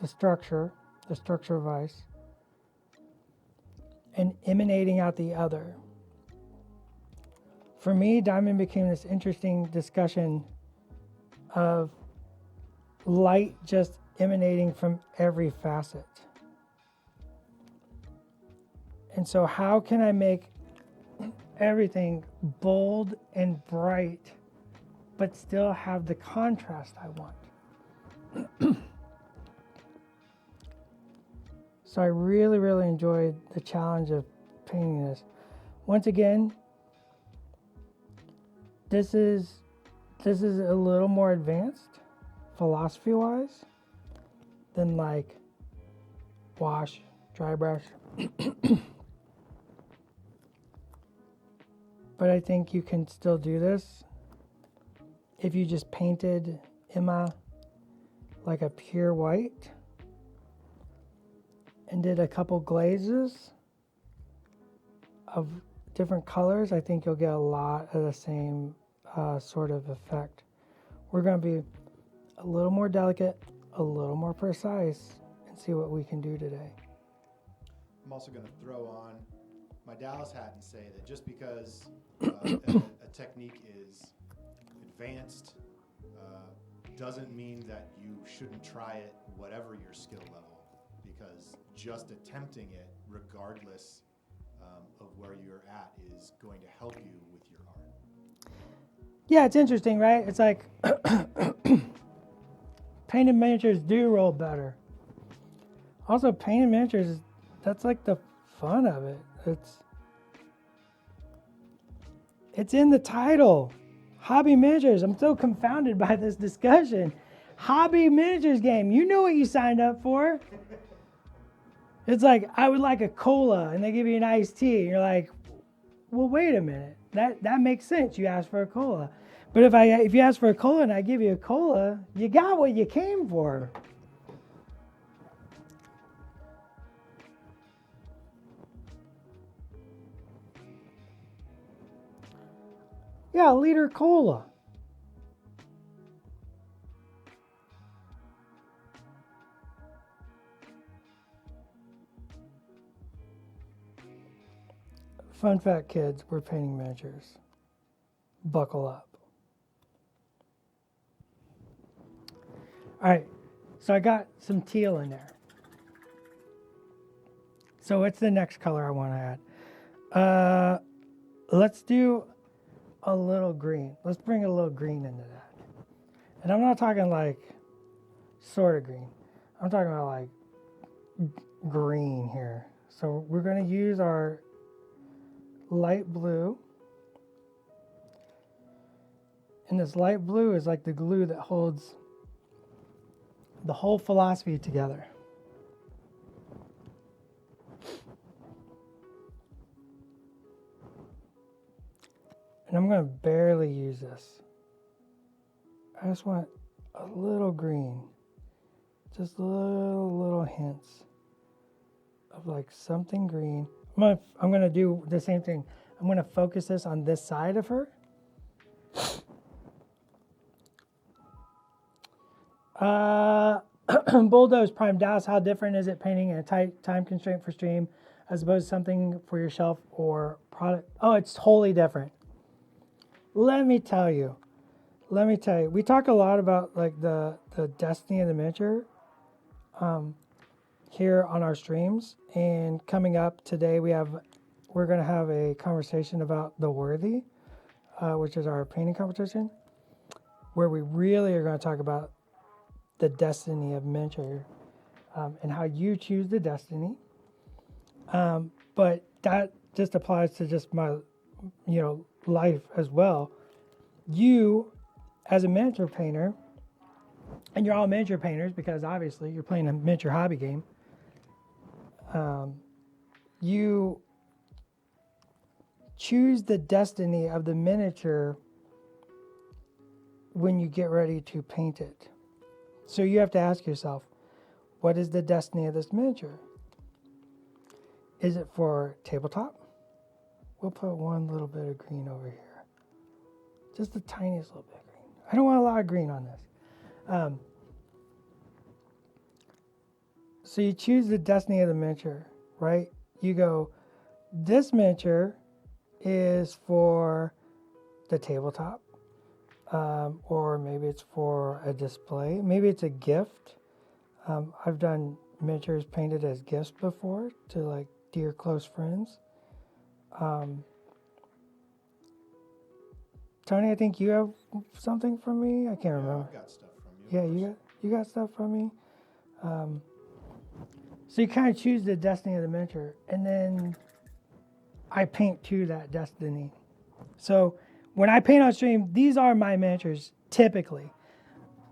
structure of Ice, and emanating out the other. For me, Diamond became this interesting discussion of light just emanating from every facet. And so how can I make everything bold and bright, but still have the contrast I want? So I really, really enjoyed the challenge of painting this. Once again, this is a little more advanced philosophy-wise than like wash, dry brush. But I think you can still do this if you just painted Emma like a pure white and did a couple glazes of different colors. I think you'll get a lot of the same sort of effect. We're going to be a little more delicate, a little more precise, and see what we can do today. I'm also going to throw on my Dallas hat and say that just because a technique is advanced doesn't mean that you shouldn't try it whatever your skill level, because just attempting it regardless of where you're at is going to help you with your art. Yeah, it's interesting, right? It's like painted miniatures do roll better. Also, painted miniatures, that's like the fun of it. It's in the title. Hobby miniatures. I'm so confounded by this discussion. Hobby miniatures game. You know what you signed up for. It's like, I would like a cola, and they give you an iced tea. And you're like, well, wait a minute. That makes sense. You asked for a cola. But if you ask for a cola and I give you a cola, you got what you came for. Yeah, a liter cola. Fun fact, kids, we're painting miniatures. Buckle up. All right, so I got some teal in there. So what's the next color I want to add? Let's do a little green. Let's bring a little green into that. And I'm not talking like sort of green. I'm talking about like green here. So we're going to use our light blue. And this light blue is like the glue that holds the whole philosophy together. And I'm going to barely use this. I just want a little green. Just little hints of like something green. I'm gonna do the same thing. I'm gonna focus this on this side of her. Bulldoze Prime Dallas, how different is it painting in a tight time constraint for stream as opposed to something for your shelf or product? Oh, it's totally different. Let me tell you. We talk a lot about like the destiny of the miniature here on our streams, and coming up today we're going to have a conversation about the Worthy, which is our painting competition, where we really are going to talk about the destiny of miniature and how you choose the destiny. But that just applies to just my life as well. You as a miniature painter, and you're all miniature painters because obviously you're playing a miniature hobby game, you choose the destiny of the miniature when you get ready to paint it. So you have to ask yourself, what is the destiny of this miniature? Is it for tabletop? We'll put one little bit of green over here. Just the tiniest little bit of green. I don't want a lot of green on this. So you choose the destiny of the miniature, right? You go, this miniature is for the tabletop, or maybe it's for a display. Maybe it's a gift. I've done miniatures painted as gifts before to like dear close friends. Tony, I think you have something from me. I can't remember. I've got stuff from you. Yeah, you got stuff from me. So you kind of choose the destiny of the miniature, and then I paint to that destiny. So when I paint on stream, these are my miniatures typically.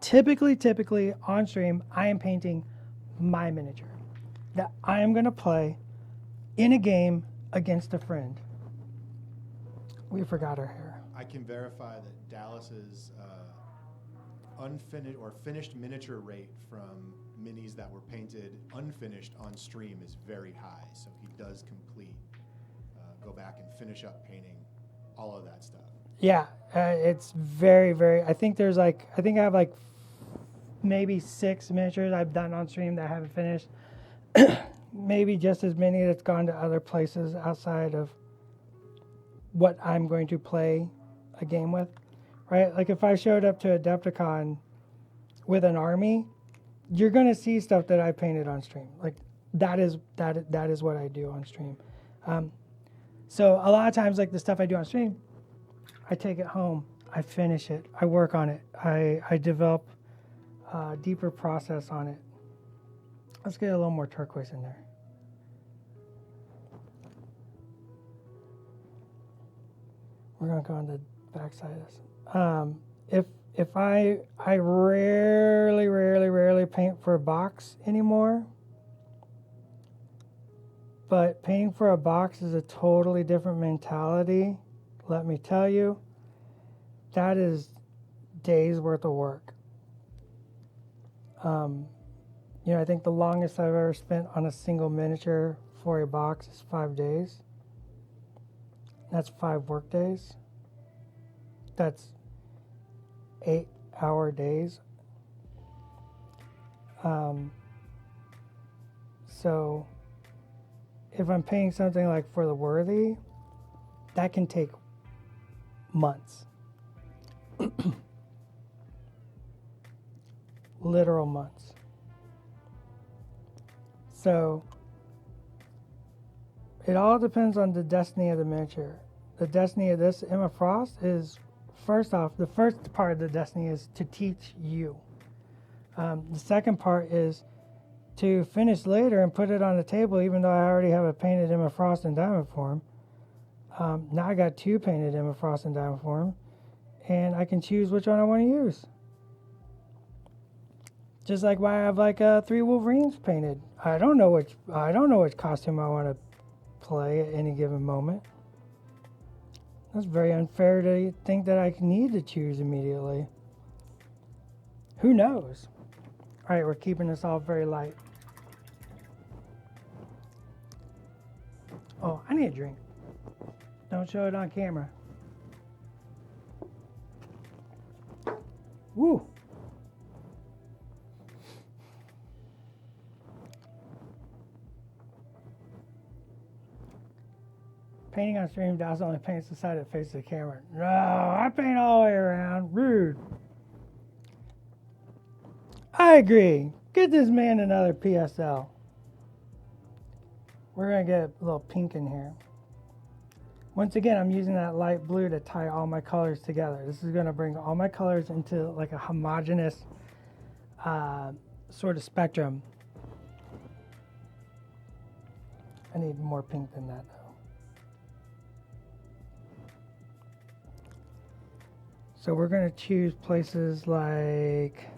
Typically on stream, I am painting my miniature that I am going to play in a game against a friend. We forgot our hair. I can verify that Dallas's unfinished or finished miniature rate from minis that were painted unfinished on stream is very high. So he does complete, go back and finish up painting all of that stuff. Yeah, it's very, I think I have like maybe 6 miniatures I've done on stream that I haven't finished. Maybe just as many that's gone to other places outside of what I'm going to play a game with, right? Like if I showed up to Adepticon with an army, you're going to see stuff that I painted on stream. Like that is what I do on stream. So a lot of times, like the stuff I do on stream, I take it home, I finish it, I work on it, I develop a deeper process on it. Let's get a little more turquoise in there. We're going to go on the back side of this. If I rarely paint for a box anymore, but painting for a box is a totally different mentality. Let me tell you, that is days worth of work. I think the longest I've ever spent on a single miniature for a box is 5 days. That's 5 work days. That's 8-hour days. So if I'm painting something like for the Worthy, that can take months. Literal months. So it all depends on the destiny of the miniature. The destiny of this Emma Frost is, first off, the first part of the destiny is to teach you. The second part is to finish later and put it on the table, even though I already have a painted Emma Frost in diamond form. Now I got 2 painted Emma Frost in diamond form, and I can choose which one I want to use. Just like why I have like 3 Wolverines painted. I don't know which costume I want to play at any given moment. That's very unfair to think that I need to choose immediately. Who knows? All right, we're keeping this all very light. Oh, I need a drink. Don't show it on camera. Woo! Painting on stream, Dallas only paints the side that faces the camera. No, I paint all the way around. Rude. I agree. Get this man another PSL. We're going to get a little pink in here. Once again, I'm using that light blue to tie all my colors together. This is going to bring all my colors into like a homogeneous sort of spectrum. I need more pink than that, though. So we're going to choose places like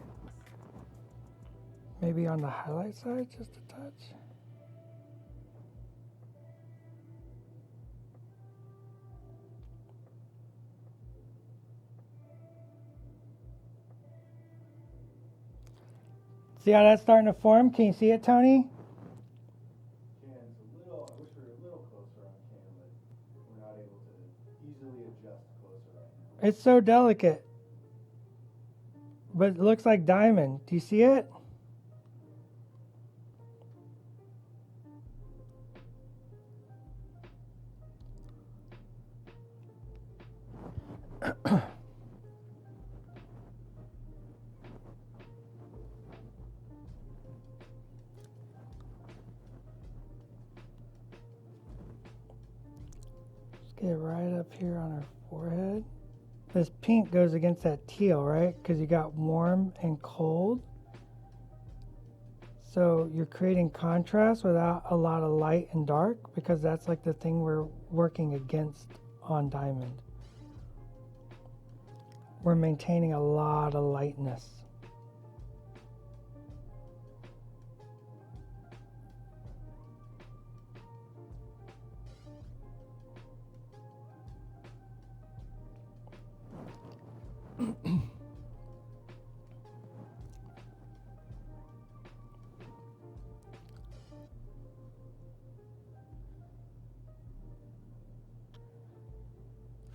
maybe on the highlight side, just a touch. See how that's starting to form? Can you see it, Tony? It's a little, I wish we were a little closer on cam, but we're not able to easily adjust closer right now. It's so delicate. But it looks like diamond. Do you see it? Get it right up here on her forehead. This pink goes against that teal, right? Because you got warm and cold. So you're creating contrast without a lot of light and dark, because that's like the thing we're working against on diamond. We're maintaining a lot of lightness.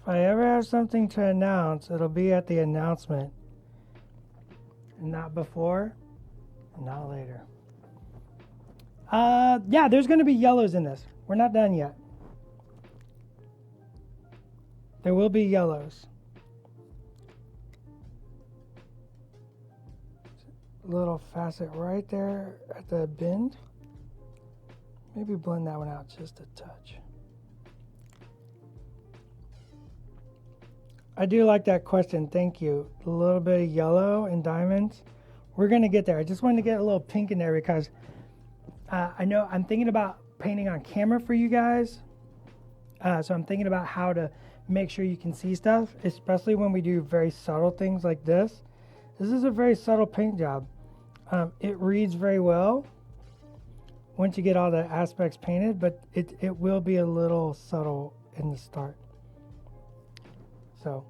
If I ever have something to announce, it'll be at the announcement. And not before, and not later. Yeah, there's going to be yellows in this. We're not done yet. There will be yellows. Little facet right there at the bend. Maybe blend that one out just a touch. I do like that question. Thank you. A little bit of yellow and diamonds. We're going to get there. I just wanted to get a little pink in there because I know I'm thinking about painting on camera for you guys. So I'm thinking about how to make sure you can see stuff, especially when we do very subtle things like this. This is a very subtle paint job. It reads very well once you get all the aspects painted, but it will be a little subtle in the start. So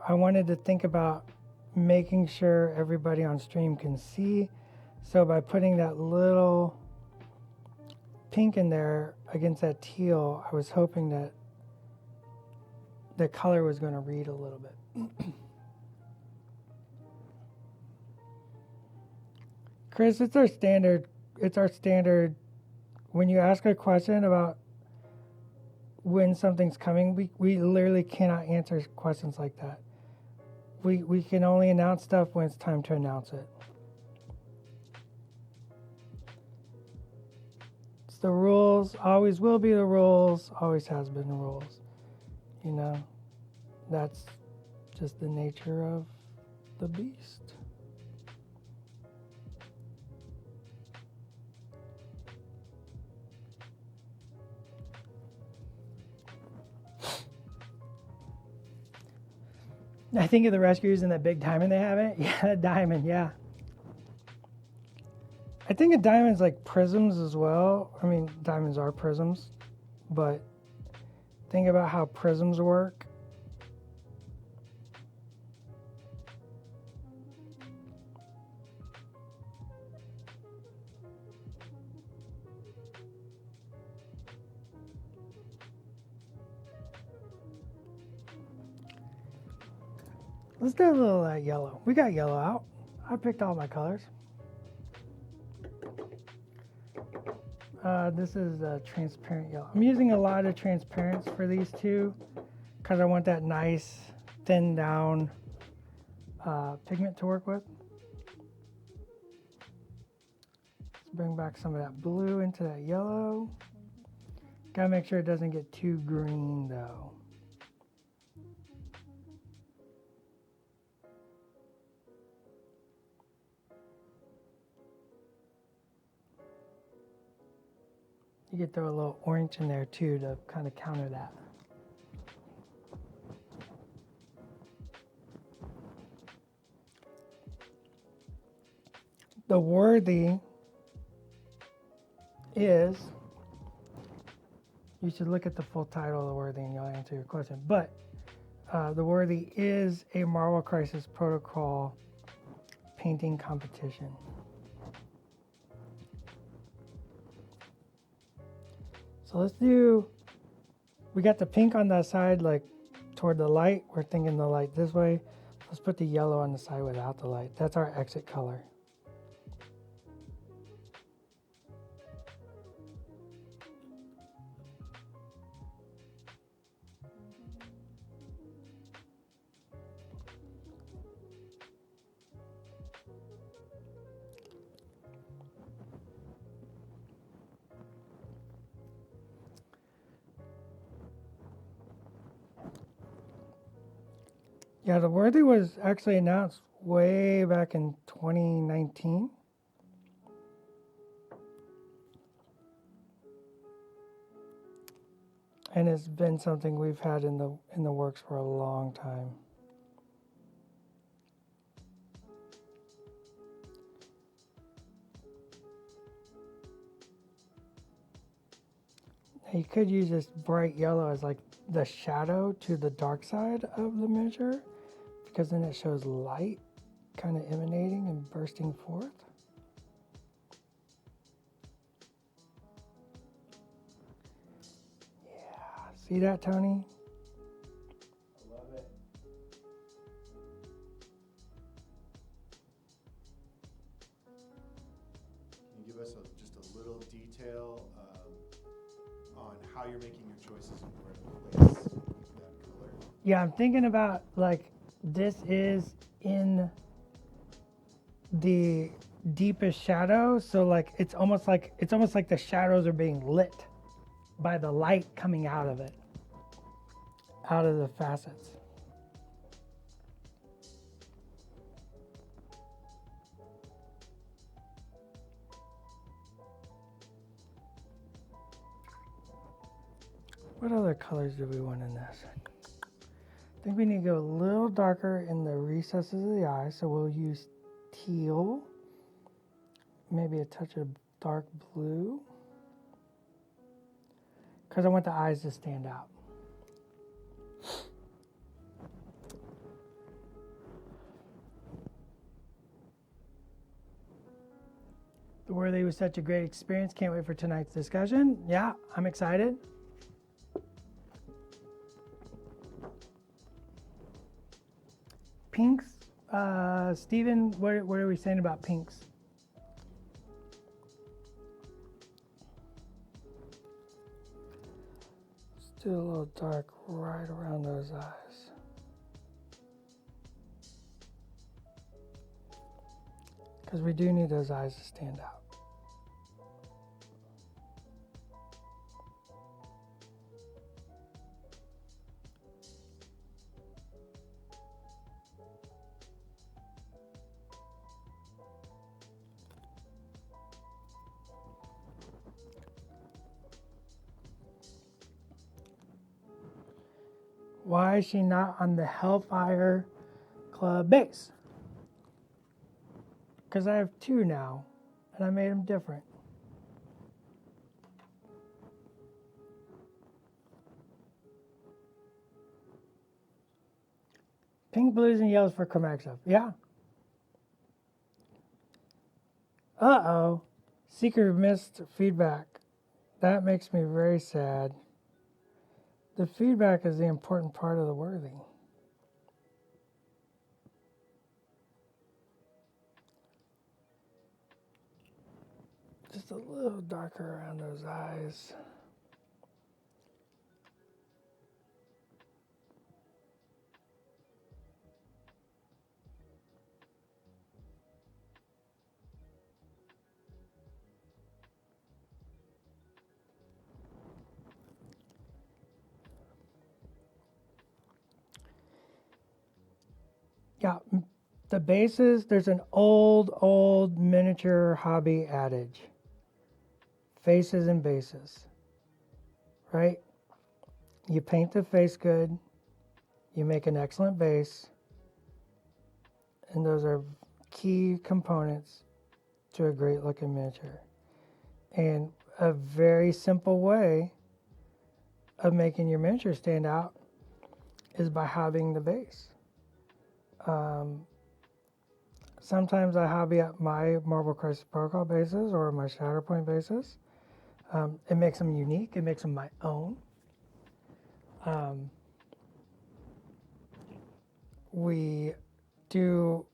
I wanted to think about making sure everybody on stream can see. So by putting that little pink in there against that teal, I was hoping that the color was going to read a little bit. Chris, it's our standard. When you ask a question about when something's coming, we literally cannot answer questions like that. We can only announce stuff when it's time to announce it. It's the rules, always will be the rules, always has been the rules. You know, that's just the nature of the beast. I think of the rescuers and that big diamond they have in it. Yeah, that diamond, yeah. I think of diamonds like prisms as well. I mean, diamonds are prisms, but think about how prisms work. Let's do a little yellow. We got yellow out. I picked all my colors. This is transparent yellow. I'm using a lot of transparents for these two because I want that nice thin down pigment to work with. Let's bring back some of that blue into that yellow. Gotta make sure it doesn't get too green though. You could throw a little orange in there too to kind of counter that. The worthy is, you should look at the full title of the worthy and you'll answer your question. But the worthy is a Marvel Crisis Protocol painting competition. So let's do, we got the pink on that side, like toward the light. We're thinking the light this way. Let's put the yellow on the side without the light. That's our exit color. Yeah, the worthy was actually announced way back in 2019. And it's been something we've had in the works for a long time. Now you could use this bright yellow as like the shadow to the dark side of the miniature, because then it shows light kind of emanating and bursting forth. Yeah, see that, Tony? I love it. Can you give us just a little detail on how you're making your choices and where to place that color? Yeah, I'm thinking about like this is in the deepest shadow, so like it's almost like the shadows are being lit by the light coming out of it, out of the facets. What other colors do we want in this? I think we need to go a little darker in the recesses of the eye, so we'll use teal, maybe a touch of dark blue, because I want the eyes to stand out. The Worthy was such a great experience. Can't wait for tonight's discussion. Yeah, I'm excited. Pinks. Steven, what are we saying about pinks? Still a little dark right around those eyes. Because we do need those eyes to stand out. Why is she not on the Hellfire Club base? Because I have two now, and I made them different. Pink, blues, and yellows for chromatic stuff. Yeah. Uh-oh. Seeker missed feedback. That makes me very sad. The feedback is the important part of the Worthy. Just a little darker around those eyes. Yeah, the bases, there's an old miniature hobby adage. Faces and bases, right? You paint the face good, you make an excellent base, and those are key components to a great looking miniature. And a very simple way of making your miniature stand out is by hobbying the base. Sometimes I hobby up my Marvel Crisis Protocol bases or my Shatterpoint bases. It makes them unique. It makes them my own. We do,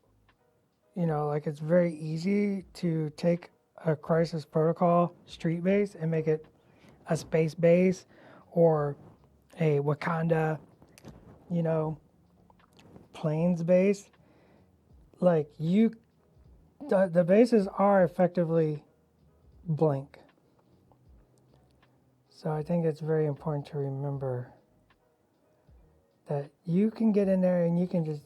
like it's very easy to take a Crisis Protocol street base and make it a space base or a Wakanda, plains base. Like the bases are effectively blank. So I think it's very important to remember that you can get in there and you can just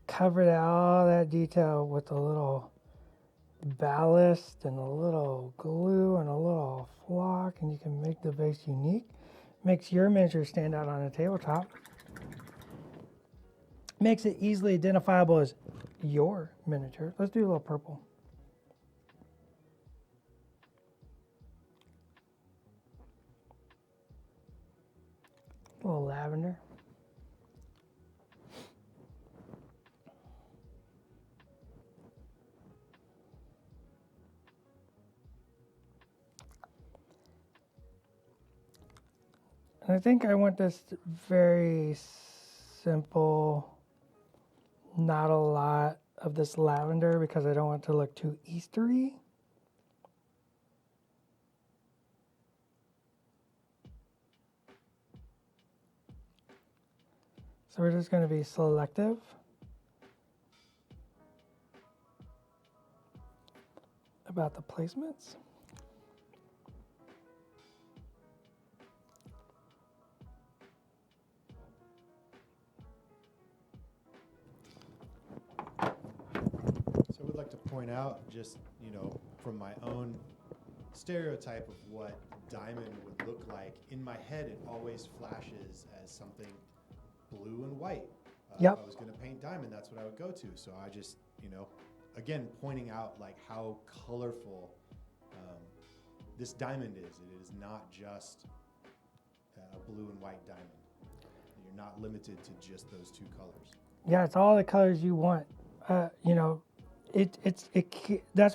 cover all that detail with a little ballast and a little glue and a little flock, and you can make the base unique. Makes your miniature stand out on a tabletop. Makes it easily identifiable as your miniature. Let's do a little purple. A little lavender. And I think I want this very simple, not a lot of this lavender because I don't want it to look too Eastery. So we're just going to be selective. About the placements. So I would like to point out, just, from my own stereotype of what Diamond would look like. In my head, it always flashes as something blue and white. Yep. If I was going to paint diamond, that's what I would go to. So I just, again, pointing out like how colorful this diamond is. It is not just a blue and white diamond. You're not limited to just those two colors. Yeah, it's all the colors you want. That's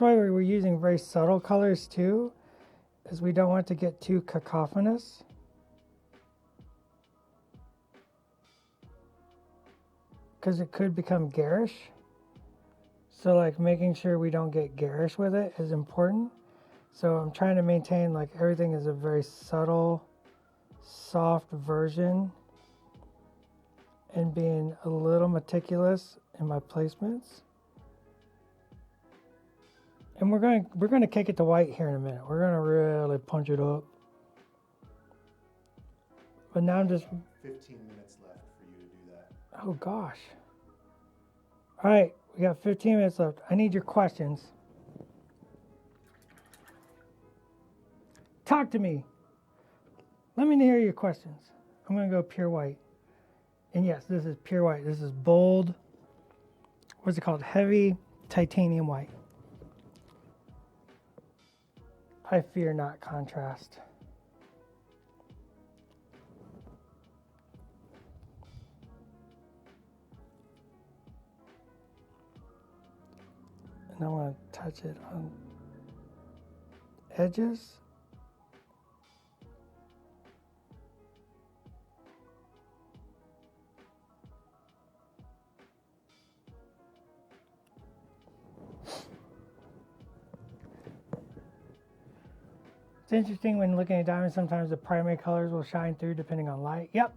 why we're using very subtle colors too, is we don't want to get too cacophonous. Because it could become garish. So like making sure we don't get garish with it is important. So I'm trying to maintain like everything is a very subtle, soft version, and being a little meticulous in my placements. And we're going to kick it to white here in a minute. We're going to really punch it up. But now I'm just 15 minutes left for you to do that. Oh gosh. All right, we got 15 minutes left. I need your questions. Talk to me. Let me hear your questions. I'm going to go pure white. And yes, this is pure white. This is bold. What's it called? Heavy titanium white. I fear not contrast. And I want to touch it on edges. It's interesting when looking at diamonds, sometimes the primary colors will shine through depending on light. Yep.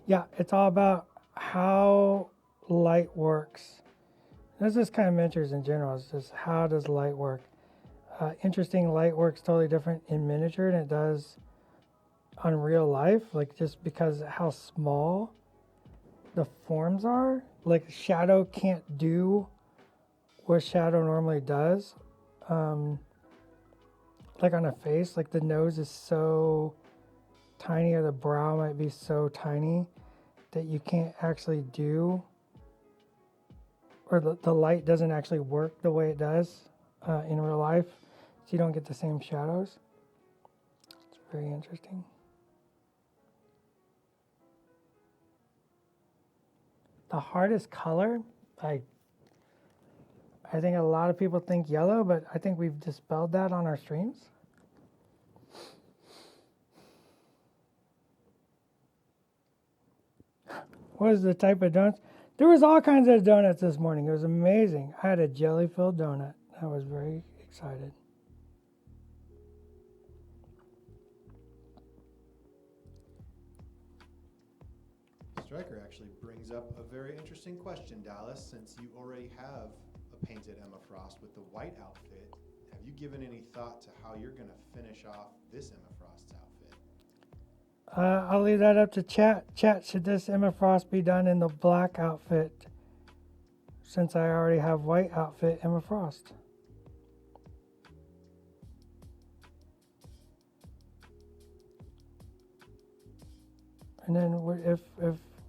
Yeah, it's all about how light works. This is kind of miniatures in general. It's just how does light work? Interesting, light works totally different in miniature than it does on real life. Like just because how small the forms are. Like shadow can't do what shadow normally does. Like on a face, like the nose is so tiny or the brow might be so tiny that you can't actually do, or the light doesn't actually work the way it does in real life, so you don't get the same shadows. It's very interesting. The hardest color, I think a lot of people think yellow, but I think we've dispelled that on our streams. What is the type of donuts? There was all kinds of donuts this morning. It was amazing. I had a jelly-filled donut. I was very excited. Striker actually brings up a very interesting question, Dallas. Since you already have a painted Emma Frost with the white outfit, have you given any thought to how you're going to finish off this Emma Frost's outfit? I'll leave that up to chat. Chat, should this Emma Frost be done in the black outfit? Since I already have white outfit Emma Frost. And then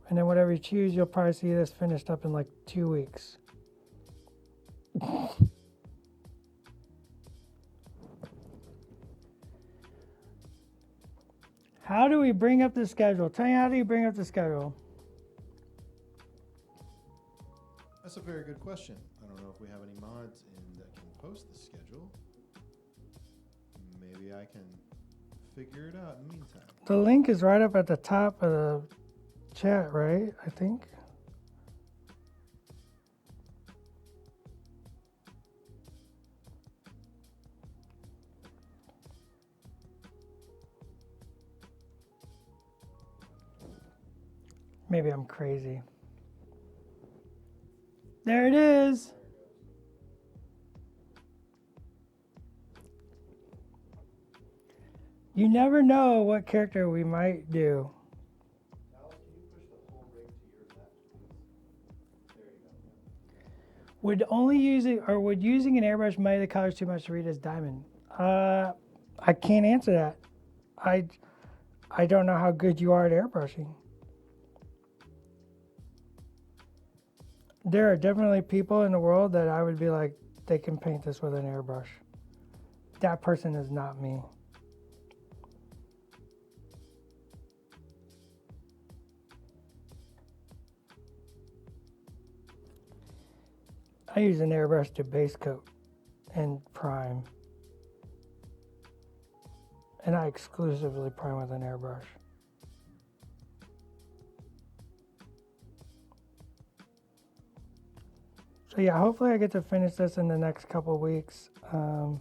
and then whatever you choose, you'll probably see this finished up in like 2 weeks. How do we bring up the schedule? Tell me, how do you bring up the schedule? That's a very good question. I don't know if we have any mods that can post the schedule. Maybe I can figure it out in the meantime. The link is right up at the top of the chat, right? I think. Maybe I'm crazy. There it is. You never know what character we might do. Alex, can you push the whole rig to your left, please? There you go. Would using an airbrush muddy the colors too much to read as diamond? I can't answer that. I don't know how good you are at airbrushing. There are definitely people in the world that I would be like, they can paint this with an airbrush. That person is not me. I use an airbrush to base coat and prime. And I exclusively prime with an airbrush. So yeah, hopefully I get to finish this in the next couple weeks. And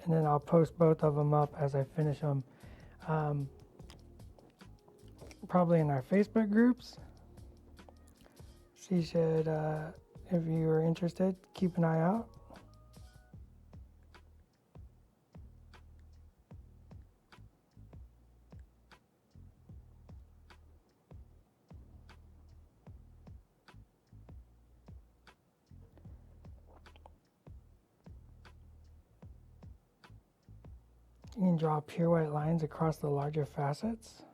then I'll post both of them up as I finish them. Probably in our Facebook groups. So you should, if you are interested, keep an eye out. You can draw pure white lines across the larger facets.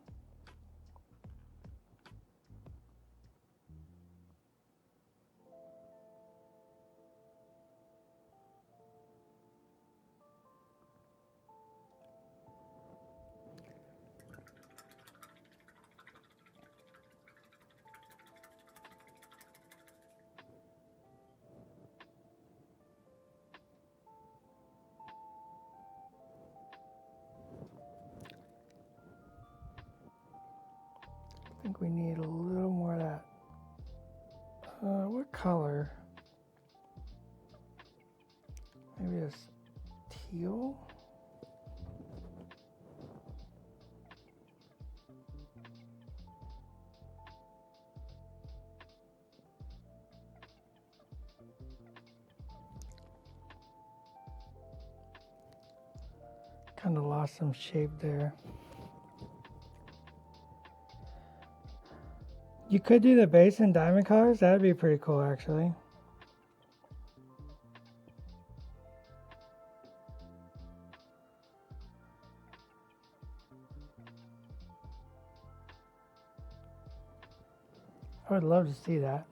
I think we need a little more of that. What color? Maybe it's teal? Kind of lost some shape there. You could do the base in diamond colors. That'd be pretty cool, actually. I would love to see that.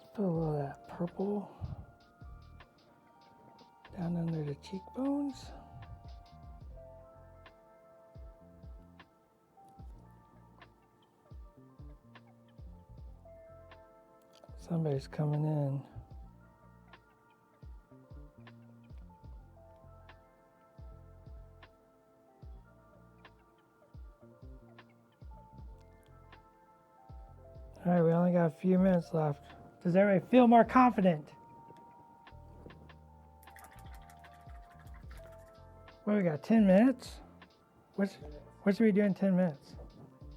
Let's put a little of that purple down under the cheekbones. Somebody's coming in. All right, we only got a few minutes left. Does everybody feel more confident? What, we got 10 minutes? What should we do in 10 minutes?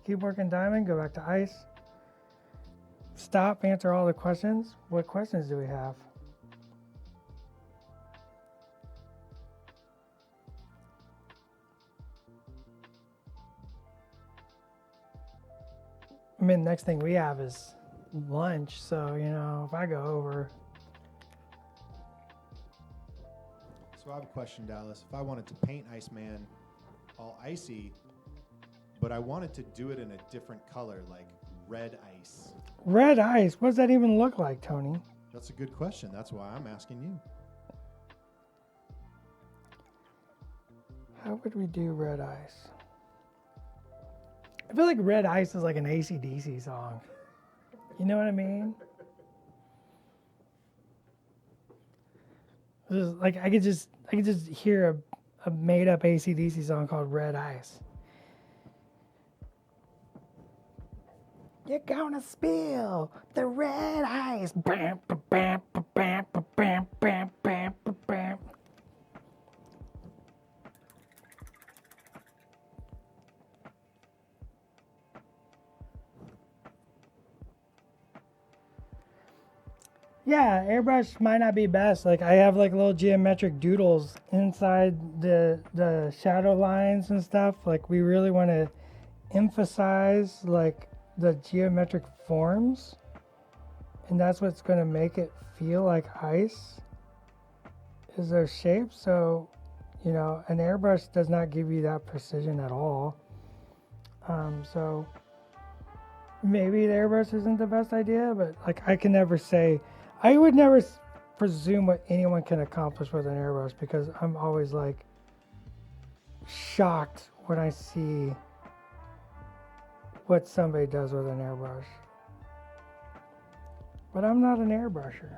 Keep working diamond, go back to ice. Stop, answer all the questions. What questions do we have? I mean, next thing we have is lunch, so, you know, if I go over. So I have a question, Dallas. If I wanted to paint Iceman all icy, but I wanted to do it in a different color, like red ice. Red ice? What does that even look like, Tony? That's a good question. That's why I'm asking you. How would we do red ice? I feel like red ice is like an AC/DC song. You know what I mean? This is like I could just hear a made up AC/DC song called Red Ice. You're gonna spill the red ice. Bam, ba, bam, ba, bam, ba, bam, bam, bam, ba, bam. Yeah, airbrush might not be best. Like I have like little geometric doodles inside the shadow lines and stuff. Like we really want to emphasize like the geometric forms And that's what's going to make it feel like ice, is their shape. So, you know, an airbrush does not give you that precision at all. So maybe the airbrush isn't the best idea, but like I can never say, I would never presume what anyone can accomplish with an airbrush, because I'm always like shocked when I see what somebody does with an airbrush. But I'm not an airbrusher.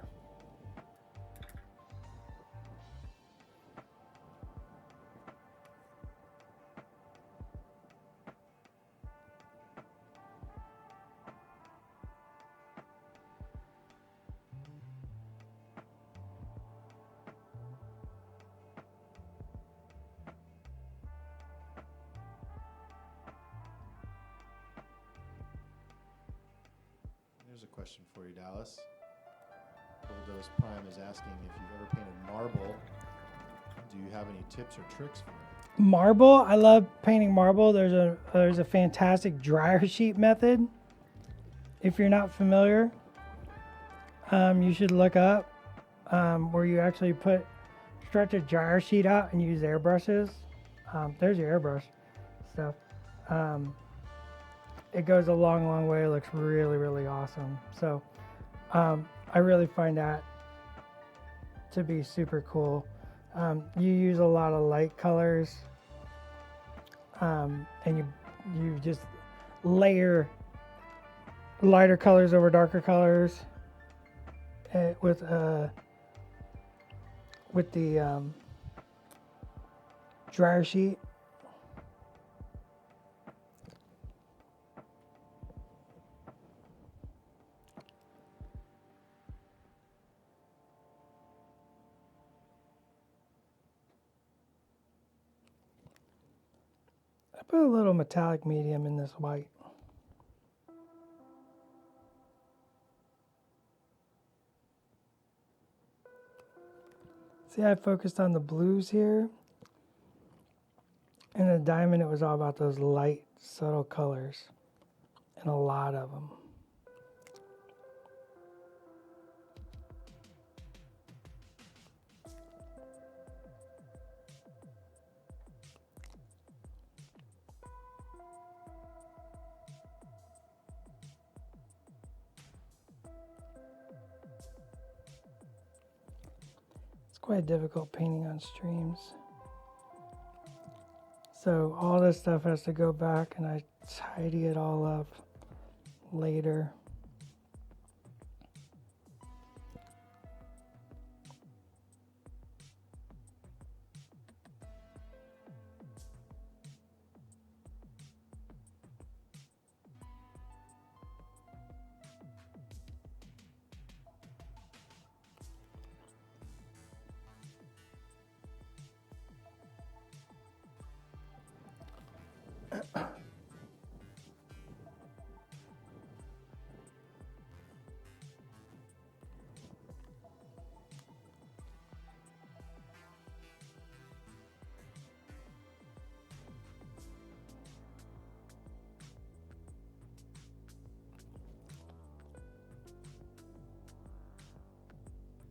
Here's a question for you, Dallas. Bulldoze Prime is asking if you've ever painted marble. Do you have any tips or tricks for it? Marble, I love painting marble. There's a fantastic dryer sheet method. If you're not familiar, you should look up where you actually stretch a dryer sheet out and use airbrushes. There's your airbrush stuff. It goes a long, long way. It looks really, really awesome. So I really find that to be super cool. You use a lot of light colors, and you just layer lighter colors over darker colors with the dryer sheet. I put a little metallic medium in this white. See, I focused on the blues here. And the diamond, it was all about those light, subtle colors. And a lot of them. Quite difficult painting on streams. So all this stuff has to go back and I tidy it all up later.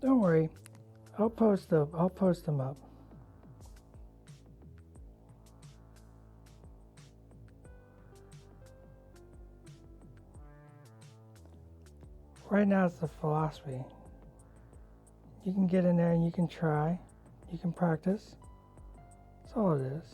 Don't worry, I'll post them up. Right now it's the philosophy. You can get in there and you can try, you can practice. That's all it is.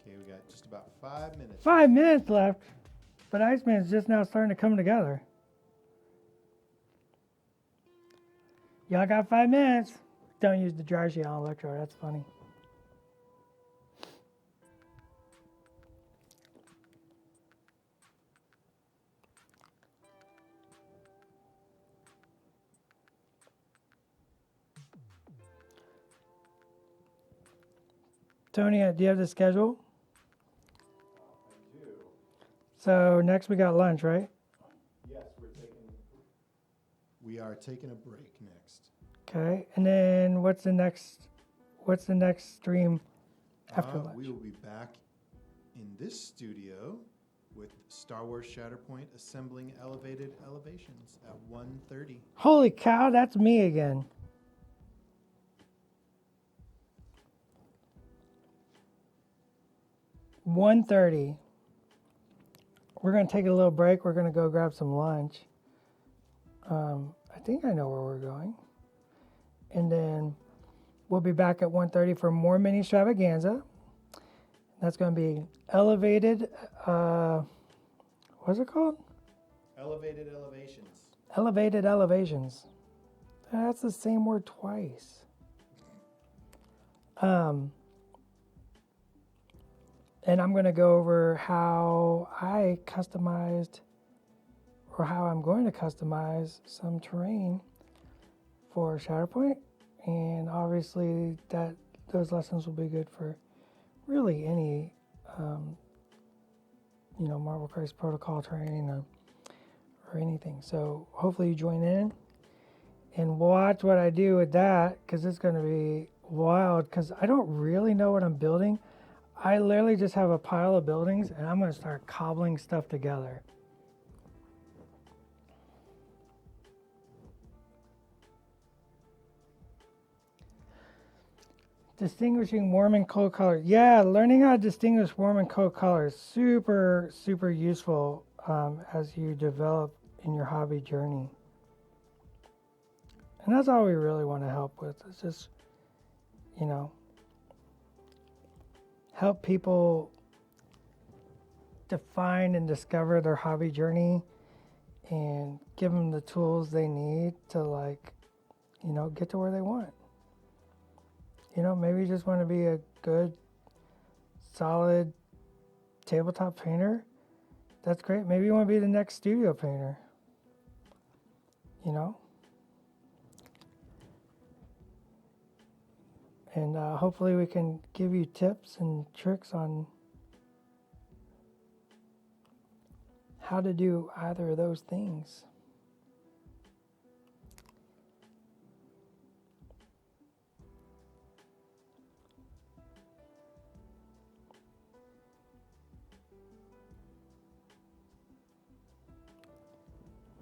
Okay, we got just about 5 minutes. 5 minutes left, but Iceman's just now starting to come together. Y'all got 5 minutes. Don't use the dry sheet on electro, that's funny. Tony, do you have the schedule? So next we got lunch, right? Yes, we are taking a break next. Okay. And then what's the next stream after lunch? We will be back in this studio with Star Wars Shatterpoint assembling elevated elevations at 1:30. Holy cow, that's me again. $1:30. We're going to take a little break. We're going to go grab some lunch. I think I know where we're going. And then we'll be back at 1:30 for more mini extravaganza. That's going to be elevated, what's it called? Elevated elevations. Elevated elevations. That's the same word twice. And I'm going to go over how I customized, or how I'm going to customize some terrain for Shatterpoint. And obviously those lessons will be good for really any, Marvel Crisis Protocol terrain or anything. So hopefully you join in and watch what I do with that, because it's going to be wild, because I don't really know what I'm building. I literally just have a pile of buildings, and I'm going to start cobbling stuff together. Distinguishing warm and cold colors. Yeah, learning how to distinguish warm and cold colors. Super, super useful as you develop in your hobby journey. And that's all we really want to help with. It's just, help people define and discover their hobby journey and give them the tools they need to get to where they want. Maybe you just want to be a good, solid tabletop painter. That's great. Maybe you want to be the next studio painter. And hopefully we can give you tips and tricks on how to do either of those things.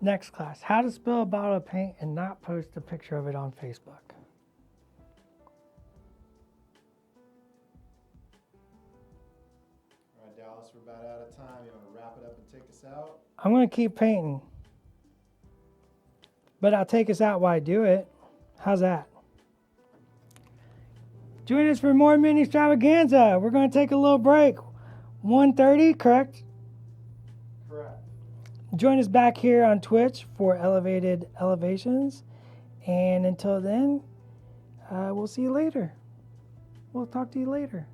Next class, how to spill a bottle of paint and not post a picture of it on Facebook. All right, Dallas, we're about out of time. You want to wrap it up and take us out? I'm going to keep painting, but I'll take us out while I do it. How's that? Join us for more mini extravaganza. We're going to take a little break. 1:30, correct? Correct. Join us back here on Twitch for Elevated Elevations. And until then, we'll see you later. We'll talk to you later.